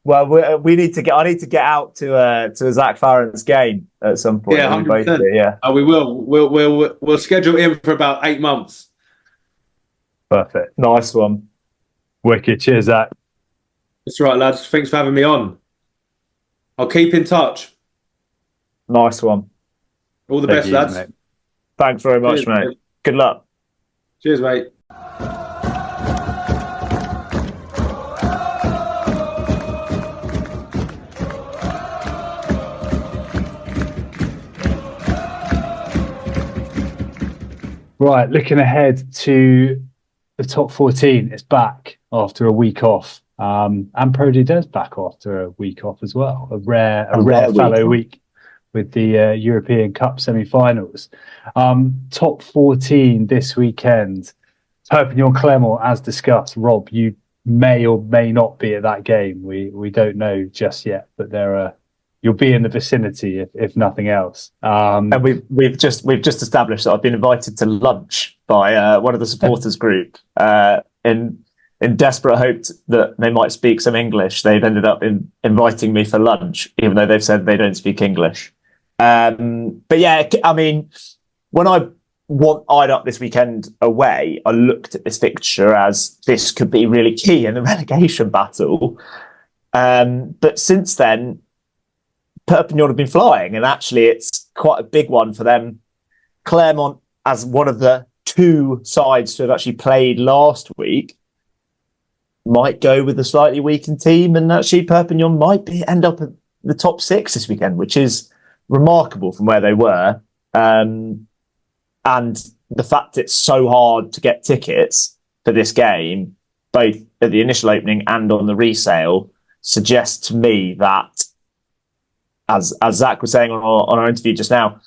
Well, we need to get. I need to get out to a Zak Farrance game at some point. Yeah, 100%. We will. We'll schedule in for about 8 months. Perfect. Nice one. Wicked. Cheers, Zach. That's right, lads. Thanks for having me on. I'll keep in touch. Nice one. All the best, lads. Mate. Thanks very much, mate. Good luck. Cheers, mate. Right, looking ahead to the top 14. It's back after a week off. And Pro D2's back after a week off as well. A rare fallow week with the European Cup semi-finals. Top 14 this weekend. Perpignan Clermont, as discussed. Rob, you may or may not be at that game. We don't know just yet, but you'll be in the vicinity if nothing else. And we've just established that I've been invited to lunch by one of the supporters group in desperate hope that they might speak some English. They've ended up inviting me for lunch, even though they've said they don't speak English. But yeah, I mean, when I eyed up this weekend away, I looked at this fixture as this could be really key in the relegation battle. But since then, Perpignan have been flying, and actually it's quite a big one for them. Clermont, as one of the two sides to have actually played last week, might go with a slightly weakened team, and actually Perpignan might end up at the top 6 this weekend, which is remarkable from where they were. And the fact it's so hard to get tickets for this game, both at the initial opening and on the resale, suggests to me that, as Zach was saying on our interview just now,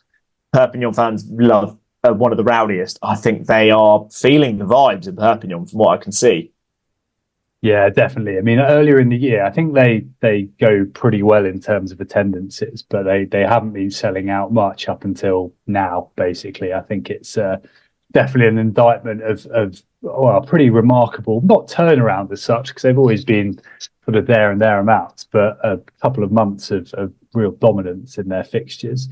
Perpignan fans love one of the rowdiest. I think they are feeling the vibes in Perpignan from what I can see. Yeah, definitely. I mean, earlier in the year, I think they go pretty well in terms of attendances, but they haven't been selling out much up until now, basically. I think it's definitely an indictment of a pretty remarkable, not turnaround as such, because they've always been sort of there and thereabouts, but a couple of months of real dominance in their fixtures.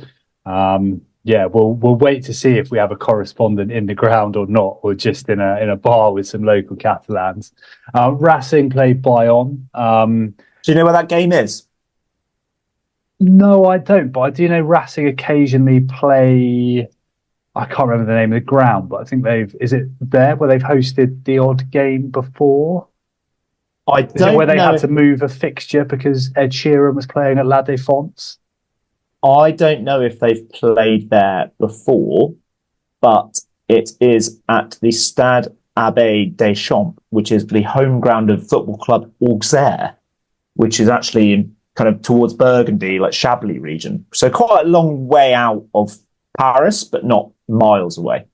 Yeah, we'll wait to see if we have a correspondent in the ground or not, or just in a bar with some local Catalans. Racing played Bayonne. Do you know where that game is? No, I don't, but I do know Racing occasionally play. I can't remember the name of the ground, but I think is it there where they've hosted the odd game before? I don't know. Is it where they had to move a fixture because Ed Sheeran was playing at La Défense? I don't know if they've played there before, but it is at the Stade Abbé des Champs, which is the home ground of football club Auxerre, which is actually in kind of towards Burgundy, like Chablis region. So quite a long way out of Paris, but not miles away.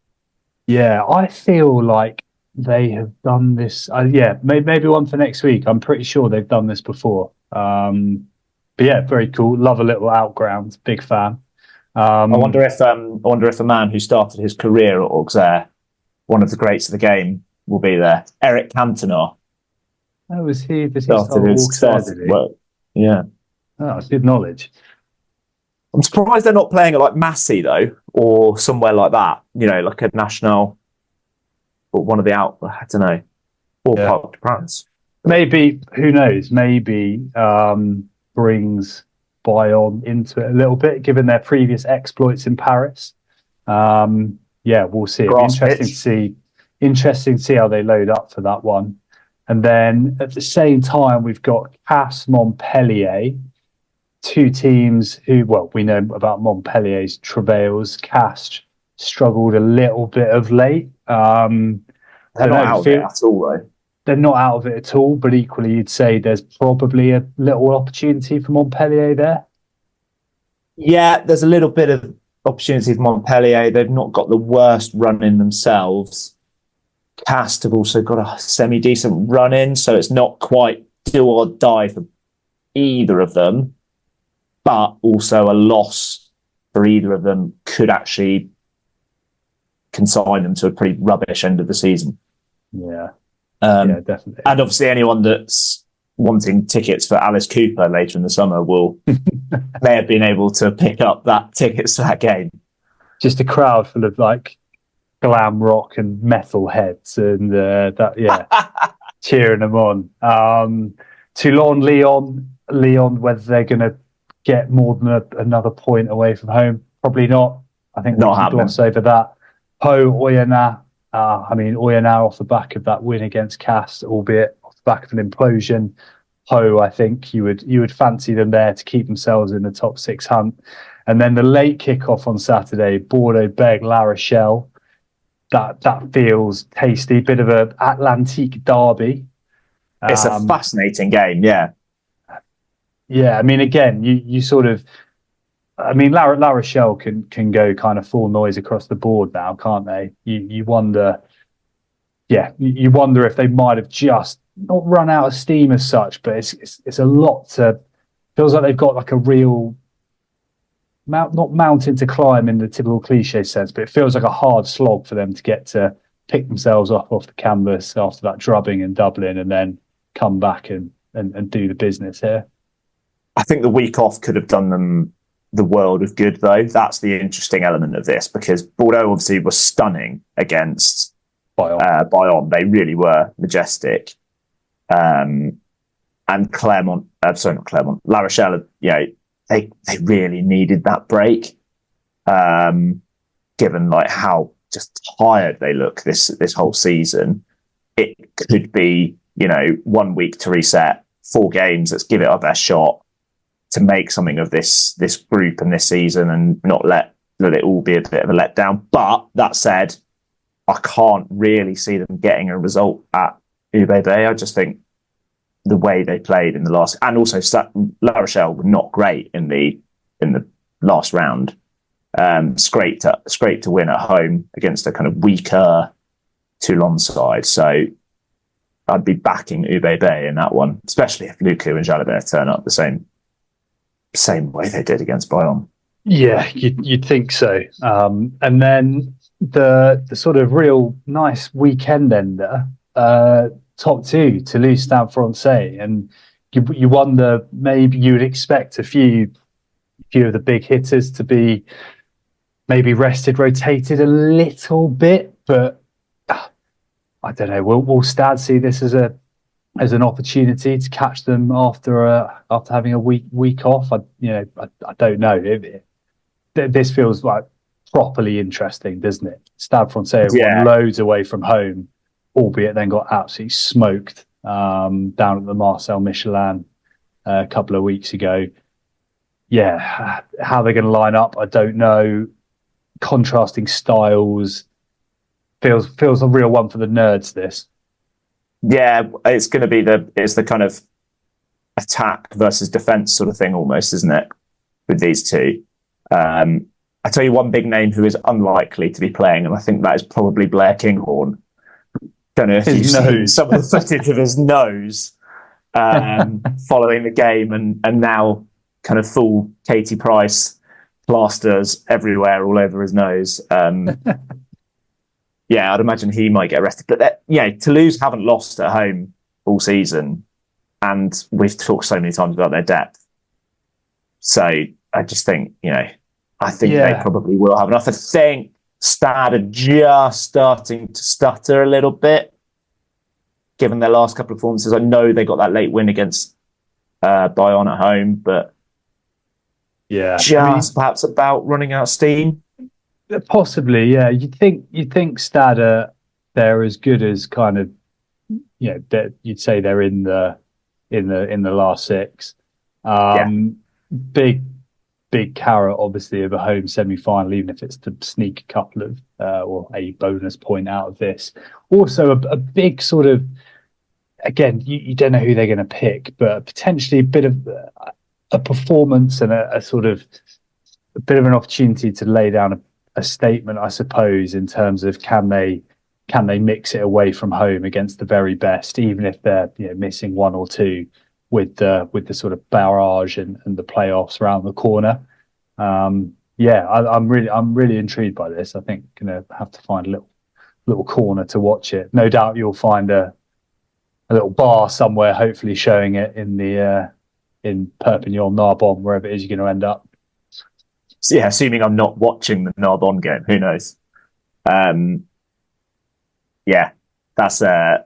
Yeah, I feel like they have done this. Maybe one for next week. I'm pretty sure they've done this before. But yeah, very cool. Love a little outground. Big fan. I wonder if a man who started his career at Auxerre, one of the greats of the game, will be there. Eric Cantona. Oh, was he? Did he started work? Yeah. Oh, good knowledge. I'm surprised they're not playing at like Massy though, or somewhere like that. You know, like a Nationale, or one of the I don't know, or Parc de France. Maybe, who knows? Maybe brings Bayonne into it a little bit, given their previous exploits in Paris. We'll see. Interesting to see how they load up for that one. And then at the same time, we've got Castres Montpellier, two teams who, well, we know about Montpellier's travails. Castres struggled a little bit of late. They're not out of it at all, though. They're not out of it at all, but equally you'd say there's probably a little opportunity for Montpellier there. Yeah, there's a little bit of opportunity for Montpellier. They've not got the worst run in themselves. Castres have also got a semi-decent run in, so it's not quite do or die for either of them, but also a loss for either of them could actually consign them to a pretty rubbish end of the season. Yeah. Yeah, definitely. And obviously anyone that's wanting tickets for Alice Cooper later in the summer may have been able to pick up that tickets to that game. Just a crowd full of like glam rock and metal heads and cheering them on. Toulon, Lyon, whether they're going to get more than another point away from home, probably not. I think not happening. Gloss over that. Pau, Oyonnax. Oyonnax off the back of that win against Castres, albeit off the back of an implosion. Pau, I think you would fancy them there to keep themselves in the top 6 hunt. And then the late kickoff on Saturday, Bordeaux-Bègles, La Rochelle. That feels tasty. Bit of a Atlantique derby. It's a fascinating game, yeah. Yeah, I mean, again, you sort of. I mean, La Rochelle can go kind of full noise across the board now, can't they? You wonder yeah, you wonder if they might have just not run out of steam as such, but it's a lot to. Feels like they've got like a real not mountain to climb in the typical cliche sense, but it feels like a hard slog for them to get to pick themselves up off the canvas after that drubbing in Dublin and then come back and do the business here. I think the week off could have done them the world of good, though. That's the interesting element of this, because Bordeaux obviously was stunning against Bayonne. They really were majestic. And Clermont, sorry, not Clermont, La Rochelle, they really needed that break, given like how just tired they look this whole season. It could be, 1 week to reset, 4 games, let's give it our best shot to make something of this group and this season, and not let it all be a bit of a letdown. But that said, I can't really see them getting a result at UBB. I just think the way they played in the last, and also La Rochelle were not great in the last round. Scraped to win at home against a kind of weaker Toulon side. So I'd be backing UBB in that one, especially if Lucu and Jalabert turn up the same way they did against Bayonne. Yeah, you'd think so. And then the sort of real nice weekend ender, top 2, Toulouse, Stade Francais, and you wonder, maybe you would expect a few of the big hitters to be maybe rested, rotated a little bit, but I don't know. Will Stade see this as an opportunity to catch them after having a week off? I don't know. This feels like properly interesting, doesn't it? Stade Francais won loads away from home, albeit then got absolutely smoked down at the Marcel Michelin a couple of weeks ago. Yeah, how they're going to line up, I don't know. Contrasting styles, feels a real one for the nerds. This, yeah, it's going to be the kind of attack versus defense sort of thing, almost, isn't it? With these two, I tell you one big name who is unlikely to be playing, and I think that is probably Blair Kinghorn. Don't know if you've seen some of the footage of his nose following the game, and now kind of full Katie Price plasters everywhere all over his nose. Yeah, I'd imagine he might get arrested. But Toulouse haven't lost at home all season, and we've talked so many times about their depth. So I just think, I think they probably will have enough. I think Stade are just starting to stutter a little bit, given their last couple of performances. I know they got that late win against Bayonne at home, but perhaps about running out of steam. Possibly, yeah. You'd think Stade they're as good as kind of, you'd say they're in the last 6. Big carrot, obviously, of a home semi-final, even if it's to sneak a couple of or a bonus point out of this. Also, a big sort of, again, you don't know who they're going to pick, but potentially a bit of a performance and a sort of a bit of an opportunity to lay down a statement, I suppose, in terms of can they mix it away from home against the very best, even if they're missing 1 or 2 with the sort of barrage and the playoffs around the corner. I'm really intrigued by this. I think gonna have to find a little corner to watch it. No doubt you'll find a little bar somewhere, hopefully showing it in Perpignan, Narbonne, wherever it is you're going to end up. So, yeah, assuming I'm not watching the Narbonne game, who knows? I think that's a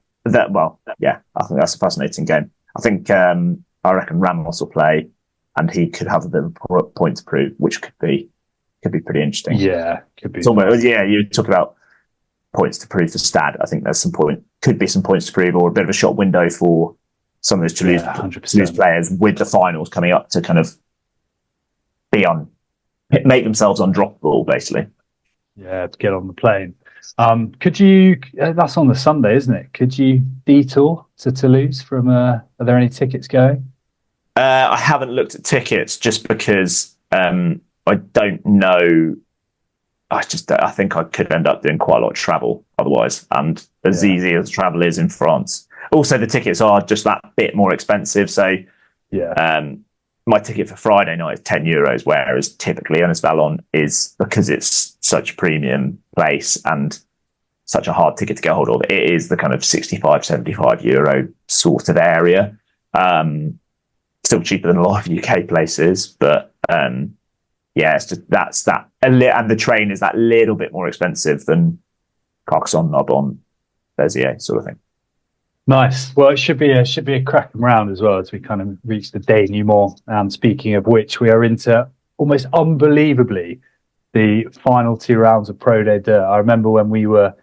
fascinating game. I think I reckon Ramos will play, and he could have a bit of a point to prove, which could be pretty interesting. Yeah, could be. You talk about points to prove for Stade. I think there's could be some points to prove, or a bit of a shot window for some of those Toulouse players with the finals coming up to kind of make themselves undroppable, basically. Yeah, to get on the plane. Could you? That's on the Sunday, isn't it? Could you detour to Toulouse from? Are there any tickets going? I haven't looked at tickets just because I don't know. I think I could end up doing quite a lot of travel otherwise, and as easy as travel is in France. Also, the tickets are just that bit more expensive. So, my ticket for Friday night is €10, whereas typically Ernest Vallon is, because it's such a premium place and such a hard ticket to get hold of, it is the kind of 65, €75 sort of area. Still cheaper than a lot of UK places, but it's just that's that. And the train is that little bit more expensive than Carcassonne, Narbonne, Béziers sort of thing. Nice. Well, it should be a cracking round as well as we kind of reach the denouement. Speaking of which, we are into almost unbelievably the final 2 rounds of Pro des Deux. I remember when we were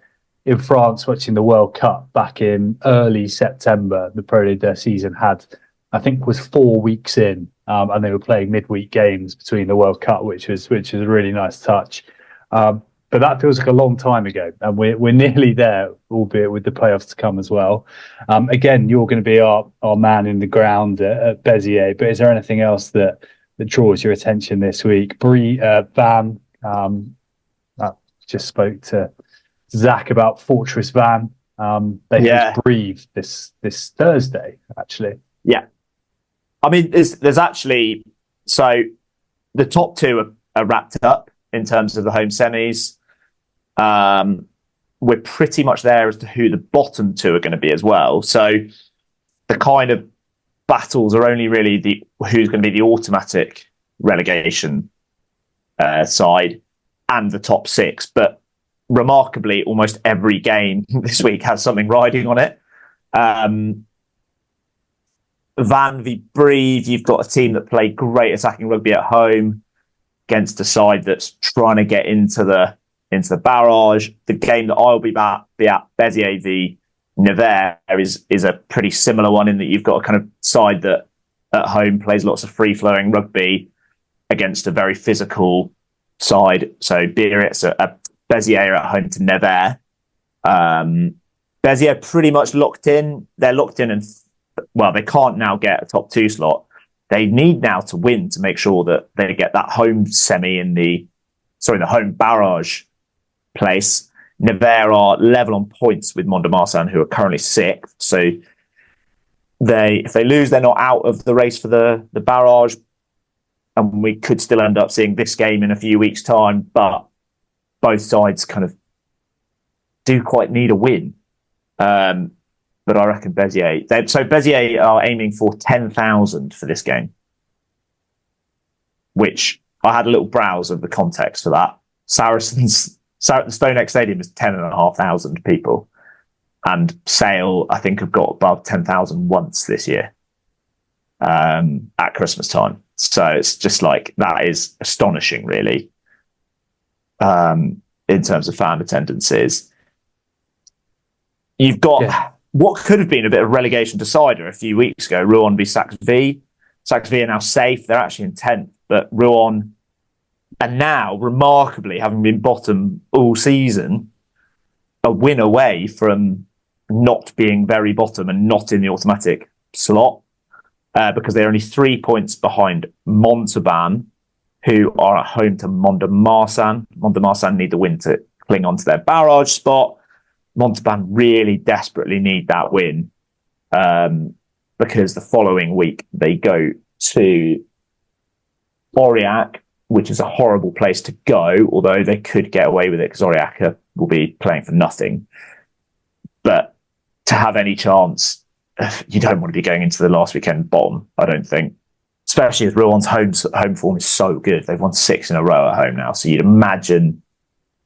in France watching the World Cup back in early September. The Pro des Deux season was 4 weeks in, and they were playing midweek games between the World Cup, which was a really nice touch. But that feels like a long time ago, and we're nearly there, albeit with the playoffs to come as well. Again, you're going to be our man in the ground at Béziers, but is there anything else that draws your attention this week? Van, I just spoke to Zach about Fortress Van. They host Brive this Thursday, actually. Yeah. I mean, there's actually, so the top 2 are wrapped up in terms of the home semis. We're pretty much there as to who the bottom 2 are going to be as well. So the kind of battles are only really who's going to be the automatic relegation side and the top 6. But remarkably, almost every game this week has something riding on it. Van v Brive, you've got a team that play great attacking rugby at home against a side that's trying to get into the barrage. The game that I'll be at, Béziers v Nevers, is a pretty similar one in that you've got a kind of side that at home plays lots of free-flowing rugby against a very physical side. So Béziers are at home to Nevers. Béziers are pretty much locked in. They're locked in, and they can't now get a top 2 slot. They need now to win to make sure that they get that home semi the home barrage place. Nevers are level on points with Mont-de-Marsan, who are currently 6th. So if they lose, they're not out of the race for the barrage. And we could still end up seeing this game in a few weeks' time, but both sides kind of do quite need a win. But I reckon Béziers. So Béziers are aiming for 10,000 for this game, which I had a little browse of the context for that. The StoneX Stadium is 10,500 people, and Sale, I think, have got above 10,000 once this year at Christmas time. So it's just like, that is astonishing, really, in terms of fan attendances. You've got what could have been a bit of relegation decider a few weeks ago. Rouen v Saxe-V. Saxe-V are now safe. They're actually in 10th, but Rouen are now, remarkably, having been bottom all season, a win away from not being very bottom and not in the automatic slot, because they're only 3 points behind Montauban, who are at home to Mont-de-Marsan. Mont-de-Marsan need the win to cling on to their barrage spot. Montauban really desperately need that win, because the following week they go to Aurillac, which is a horrible place to go, although they could get away with it because Aurillac will be playing for nothing. But to have any chance, you don't want to be going into the last weekend bottom, I don't think. Especially as Rouen home form is so good. They've won 6 in a row at home now, so you'd imagine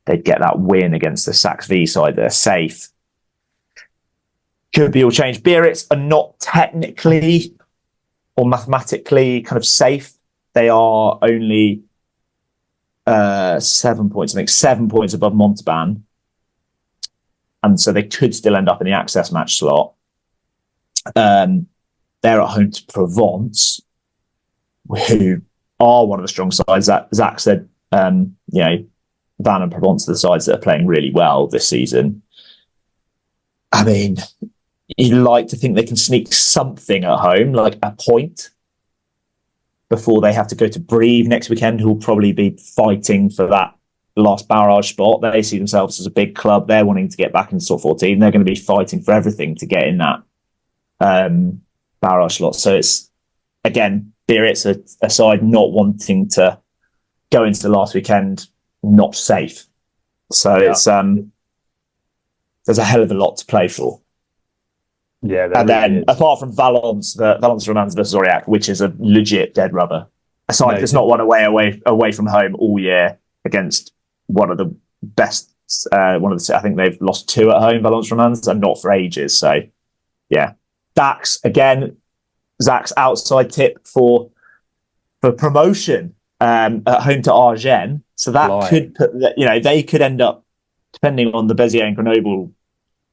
they'd get that win against the Saxe-V side. They're safe. Could be all changed. Biarritz are not technically or mathematically kind of safe. They are only 7 points, I think 7 points above Montauban. And so they could still end up in the access match slot. They're at home to Provence, who are one of the strong sides. Zach said, Van and Provence are the sides that are playing really well this season. I mean, you'd like to think they can sneak something at home, like a point, before they have to go to Brive next weekend, who will probably be fighting for that last barrage spot. They see themselves as a big club. They're wanting to get back into top 14. They're going to be fighting for everything to get in that barrage slot. So it's, again, Spirit's a side not wanting to go into the last weekend not safe. So it's there's a hell of a lot to play for. Yeah, and then apart from Valence Romans versus Aurillac, which is a legit dead rubber, a side that's not won away from home all year against one of the best. I think they've lost 2 at home, Valence Romans, and not for ages. So yeah, Dax again. Zak's outside tip for promotion at home to Agen. So that could put they could end up, depending on the Béziers and Grenoble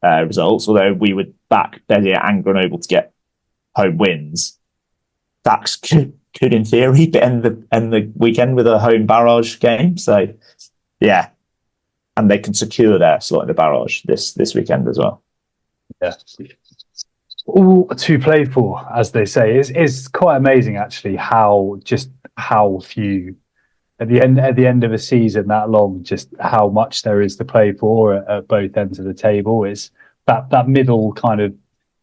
results, although we would back Béziers and Grenoble to get home wins. Dax could in theory end the weekend with a home barrage game. So yeah, and they can secure their slot in the barrage this weekend as well. Yeah. All to play for, as they say, is quite amazing actually. How few at the end of a season that long, just how much there is to play for at both ends of the table. Is that middle kind of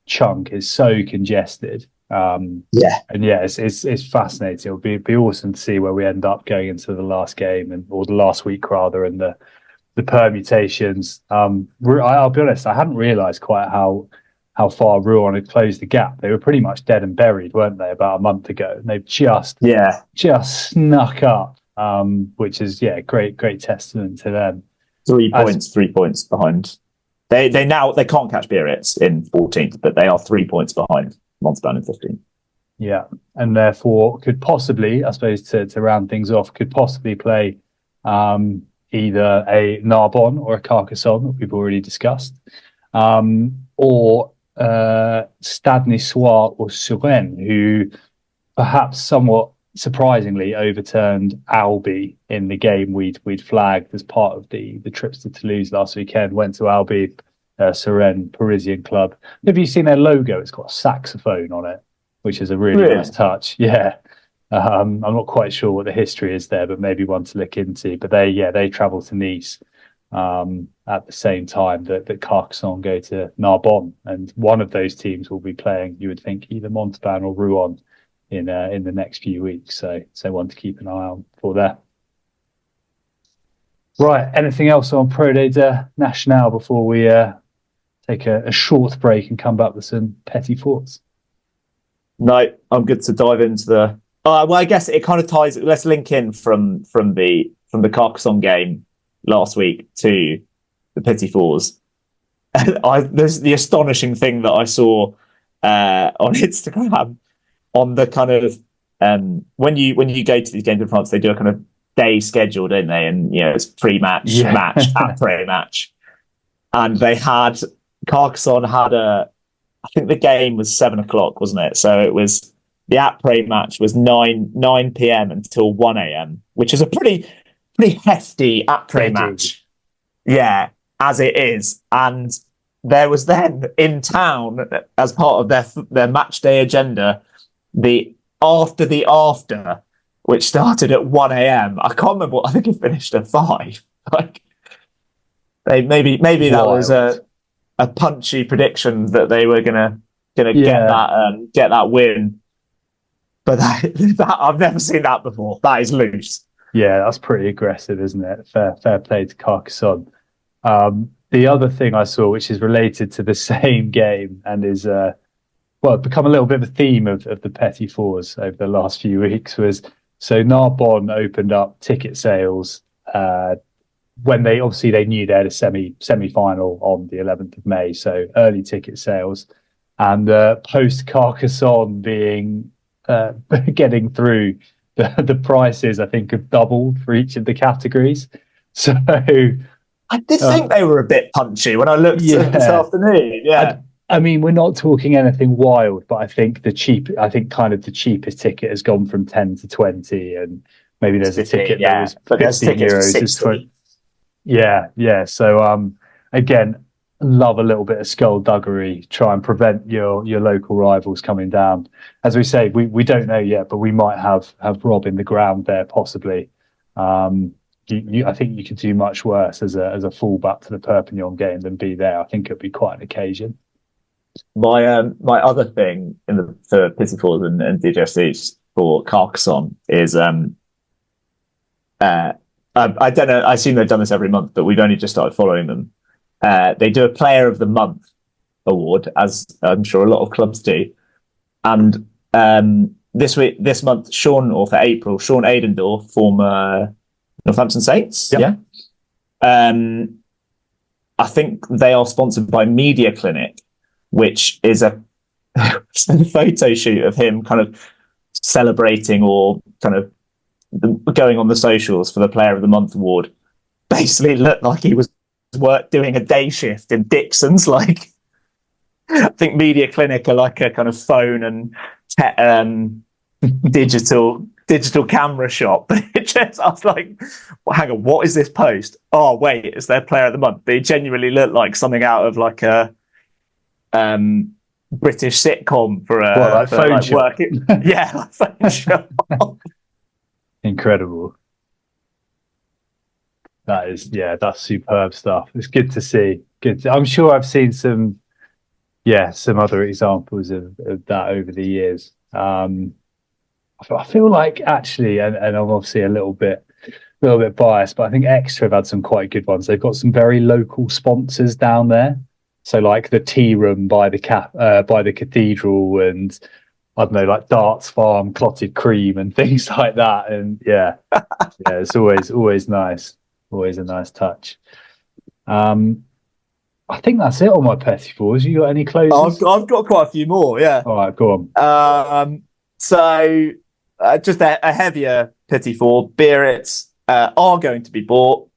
chunk is so congested. It's fascinating. It'll be awesome to see where we end up going into the last game or the last week rather, and the permutations. I'll be honest, I hadn't realised quite how far Rouen had closed the gap. They were pretty much dead and buried, weren't they, about a month ago? And they've just snuck up, which is great testament to them. 3 points behind. They can't catch Biarritz in 14th, but they are 3 points behind Montauban in 15th. Yeah, and therefore could possibly, I suppose, to round things off, could possibly play either a Narbonne or a Carcassonne, that we've already discussed, or Stade Niçois or Suresnes, who perhaps somewhat surprisingly overturned Albi in the game we'd flagged as part of the trips to Toulouse last weekend. Went to Albi, Suresnes, Parisian club. Have you seen their logo? It's got a saxophone on it, which is a really nice touch. Yeah. I'm not quite sure what the history is there, but maybe one to look into. But they travel to Nice at the same time that Carcassonne go to Narbonne, and one of those teams will be playing, you would think, either Montauban or Rouen in the next few weeks. So one to keep an eye on for there. Right. Anything else on Pro de Nationale before we take a short break and come back with some Petit-Fours? No, I'm good to dive into the. Well, I guess it kind of ties. Let's link in from the Carcassonne game last week to the Petit-Fours. There's the astonishing thing that I saw on Instagram on the kind of when you go to these games in France, they do a kind of day schedule, don't they? And it's pre-match, match, après-match, and they had Carcassonne had I think the game was 7:00, wasn't it? So it was the après match was 9 p.m. until 1 a.m., which is a pretty hefty après match. Yeah, as it is. And there was then in town, as part of their match day agenda, the after, which started at 1 a.m. I can't remember. I think it finished at 5. Like maybe that was a punchy prediction that they were gonna get that win. But that I've never seen that before. That is loose. Yeah, that's pretty aggressive, isn't it? Fair play to Carcassonne. The other thing I saw, which is related to the same game and is become a little bit of a theme of the Petit-Fours over the last few weeks, was Narbonne opened up ticket sales when they knew they had a semi-final on the 11th of May, so early ticket sales, and post Carcassonne being getting through, the prices I think have doubled for each of the categories. So I did think they were a bit punchy when I looked this afternoon. Yeah. I mean, we're not talking anything wild, but I think the cheapest ticket has gone from 10 to 20, and maybe there's 15, a ticket that was 15 euros. Yeah. So again, love a little bit of skullduggery, try and prevent your local rivals coming down. As we say, we don't know yet, but we might have Rob in the ground there possibly. I think you could do much worse as a fallback to the Perpignan game than be there. I think it'd be quite an occasion. My other thing for Petit-Fours and Digestifs for Carcassonne is I don't know. I assume they've done this every month, but we've only just started following them. They do a Player of the Month award, as I'm sure a lot of clubs do. And this month, for April, Sean Aidendorf, former Northampton Saints. Yep. Yeah. I think they are sponsored by Media Clinic, which is a photo shoot of him kind of celebrating or kind of going on the socials for the Player of the Month award. Basically looked like he was doing a day shift in Dixon's. Like, I think Media Clinic are like a kind of phone and digital camera shop. But I was like, well, hang on, what is this post? Oh wait, it's their Player of the Month. They genuinely look like something out of like a British sitcom for a phone shop. Yeah, like phone shop. Incredible. That's superb stuff. It's good to see. I'm sure I've seen some other examples of that over the years. I feel like actually, and I'm obviously a little bit biased, but I think Exeter have had some quite good ones. They've got some very local sponsors down there. So like the tea room by the cathedral, and I don't know, like Darts Farm clotted cream and things like that. And it's always nice. Always a nice touch. I think that's it on my Petit-Fours. You got any closes? I've got quite a few more. Yeah. All right, go on. So just a heavier Petit-Fours. Biarritz are going to be bought,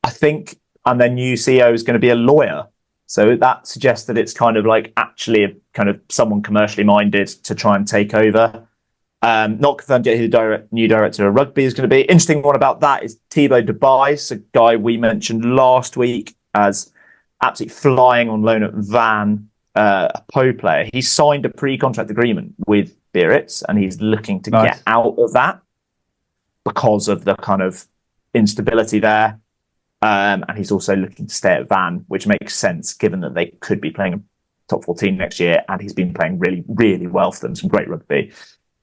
I think, and their new CEO is going to be a lawyer. So that suggests that it's kind of like actually a kind of someone commercially minded to try and take over. Not confirmed yet who the new director of rugby is going to be. Interesting one about that is Thibaut Debais, a guy we mentioned last week as absolutely flying on loan at Van, a Po player. He signed a pre-contract agreement with Biarritz, and he's looking to get out of that because of the kind of instability there. And he's also looking to stay at Van, which makes sense given that they could be playing a top 14 next year, and he's been playing really, really well for them. Some great rugby.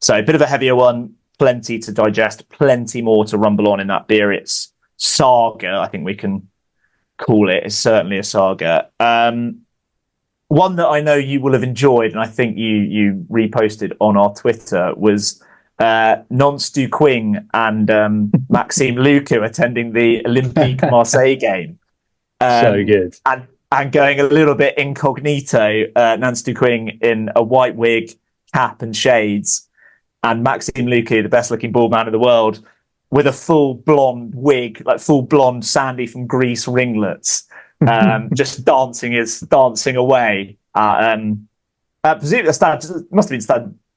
So a bit of a heavier one, plenty to digest, plenty more to rumble on in that Biarritz saga, I think we can call it. It's certainly a saga. One that I know you will have enjoyed, and I think you reposted on our Twitter, was Nance Du Quing and Maxime Lucu attending the Olympique Marseille game. So good. And going a little bit incognito, Nance Du Quing in a white wig, cap and shades, and Maxime Lucu, the best looking bald man in the world, with a full blonde wig, like full blonde Sandy from Grease ringlets, just dancing away. Presumably, it must have been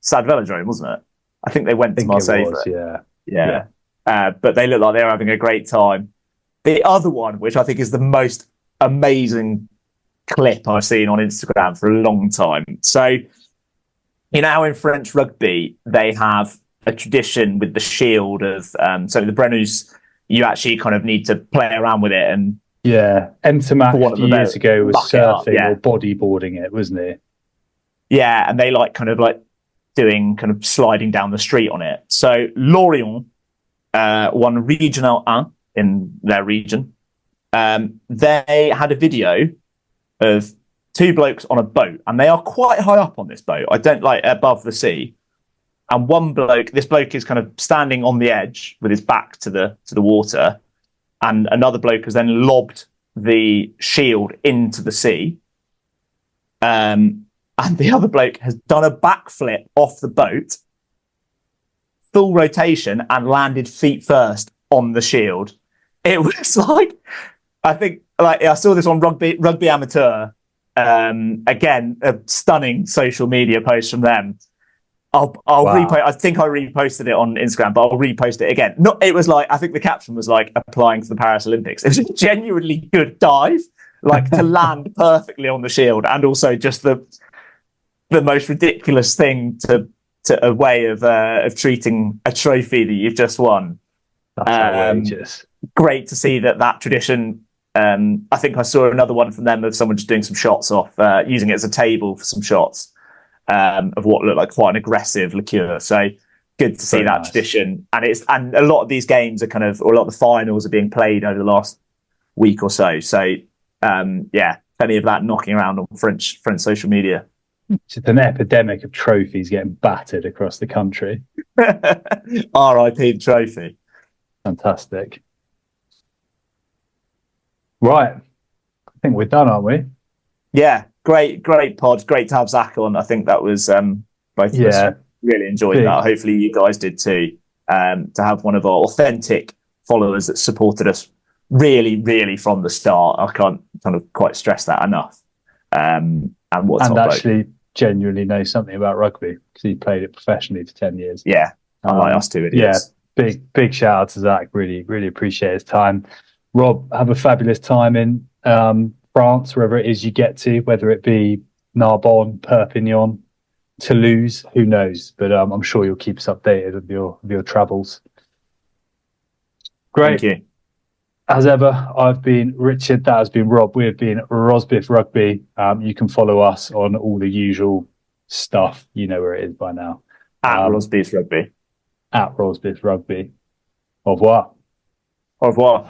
Stade Velodrome, wasn't it? I think they went to Marseille. Yeah. But they look like they were having a great time. The other one, which I think is the most amazing clip I've seen on Instagram for a long time. So, in French rugby, they have a tradition with the shield of so the Brennus, you actually kind of need to play around with it. And Entermac a few years ago was surfing or bodyboarding it, wasn't it? Yeah, and they kind of doing kind of sliding down the street on it. So Lorient won Regional 1 in their region. They had a video of two blokes on a boat, and they are quite high up on this boat. I don't like above the sea. And this bloke is kind of standing on the edge with his back to the water, and another bloke has then lobbed the shield into the sea. And the other bloke has done a backflip off the boat, full rotation, and landed feet first on the shield. It was I saw this on Rugby Amateur. Again, a stunning social media post from them. I'll repost. I think I reposted it on Instagram, but I'll repost it again. I think the caption was like applying to the Paris Olympics. It was a genuinely good dive, to land perfectly on the shield, and also just the most ridiculous thing to a way of treating a trophy that you've just won. That's outrageous. Great to see that tradition. I think I saw another one from them of someone just doing some shots off, using it as a table for some shots of what looked like quite an aggressive liqueur. So good to see that tradition. And a lot of these games are or a lot of the finals are being played over the last week or so. So plenty of that knocking around on French social media. Just an epidemic of trophies getting battered across the country. R.I.P. the trophy. Fantastic. Right. I think we're done, aren't we? Yeah. Great pod. Great to have Zak on. I think that was both of us really enjoyed that. Hopefully you guys did too. To have one of our authentic followers that supported us really, really from the start. I can't quite stress that enough. And actually genuinely know something about rugby because he played it professionally for 10 years. Yeah. Unlike us two idiots. Yeah. Big shout out to Zak. Really, really appreciate his time. Rob, have a fabulous time in France, wherever it is you get to, whether it be Narbonne, Perpignan, Toulouse, who knows? But I'm sure you'll keep us updated of your travels. Great. Thank you. As ever, I've been Richard. That has been Rob. We have been Rosbifs Rugby. You can follow us on all the usual stuff. You know where it is by now. At Rosbifs Rugby. At Rosbifs Rugby. Au revoir. Au revoir.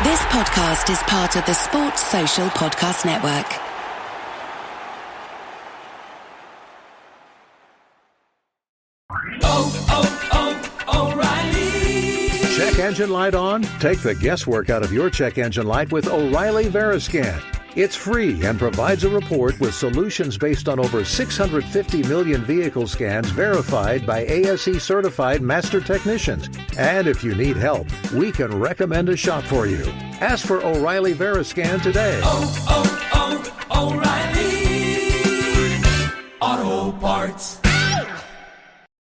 This podcast is part of the Sports Social Podcast Network. O'Reilly. Check engine light on? Take the guesswork out of your check engine light with O'Reilly Veriscan. It's free and provides a report with solutions based on over 650 million vehicle scans verified by ASE certified master technicians. And if you need help, we can recommend a shop for you. Ask for O'Reilly Veriscan today. O'Reilly Auto Parts.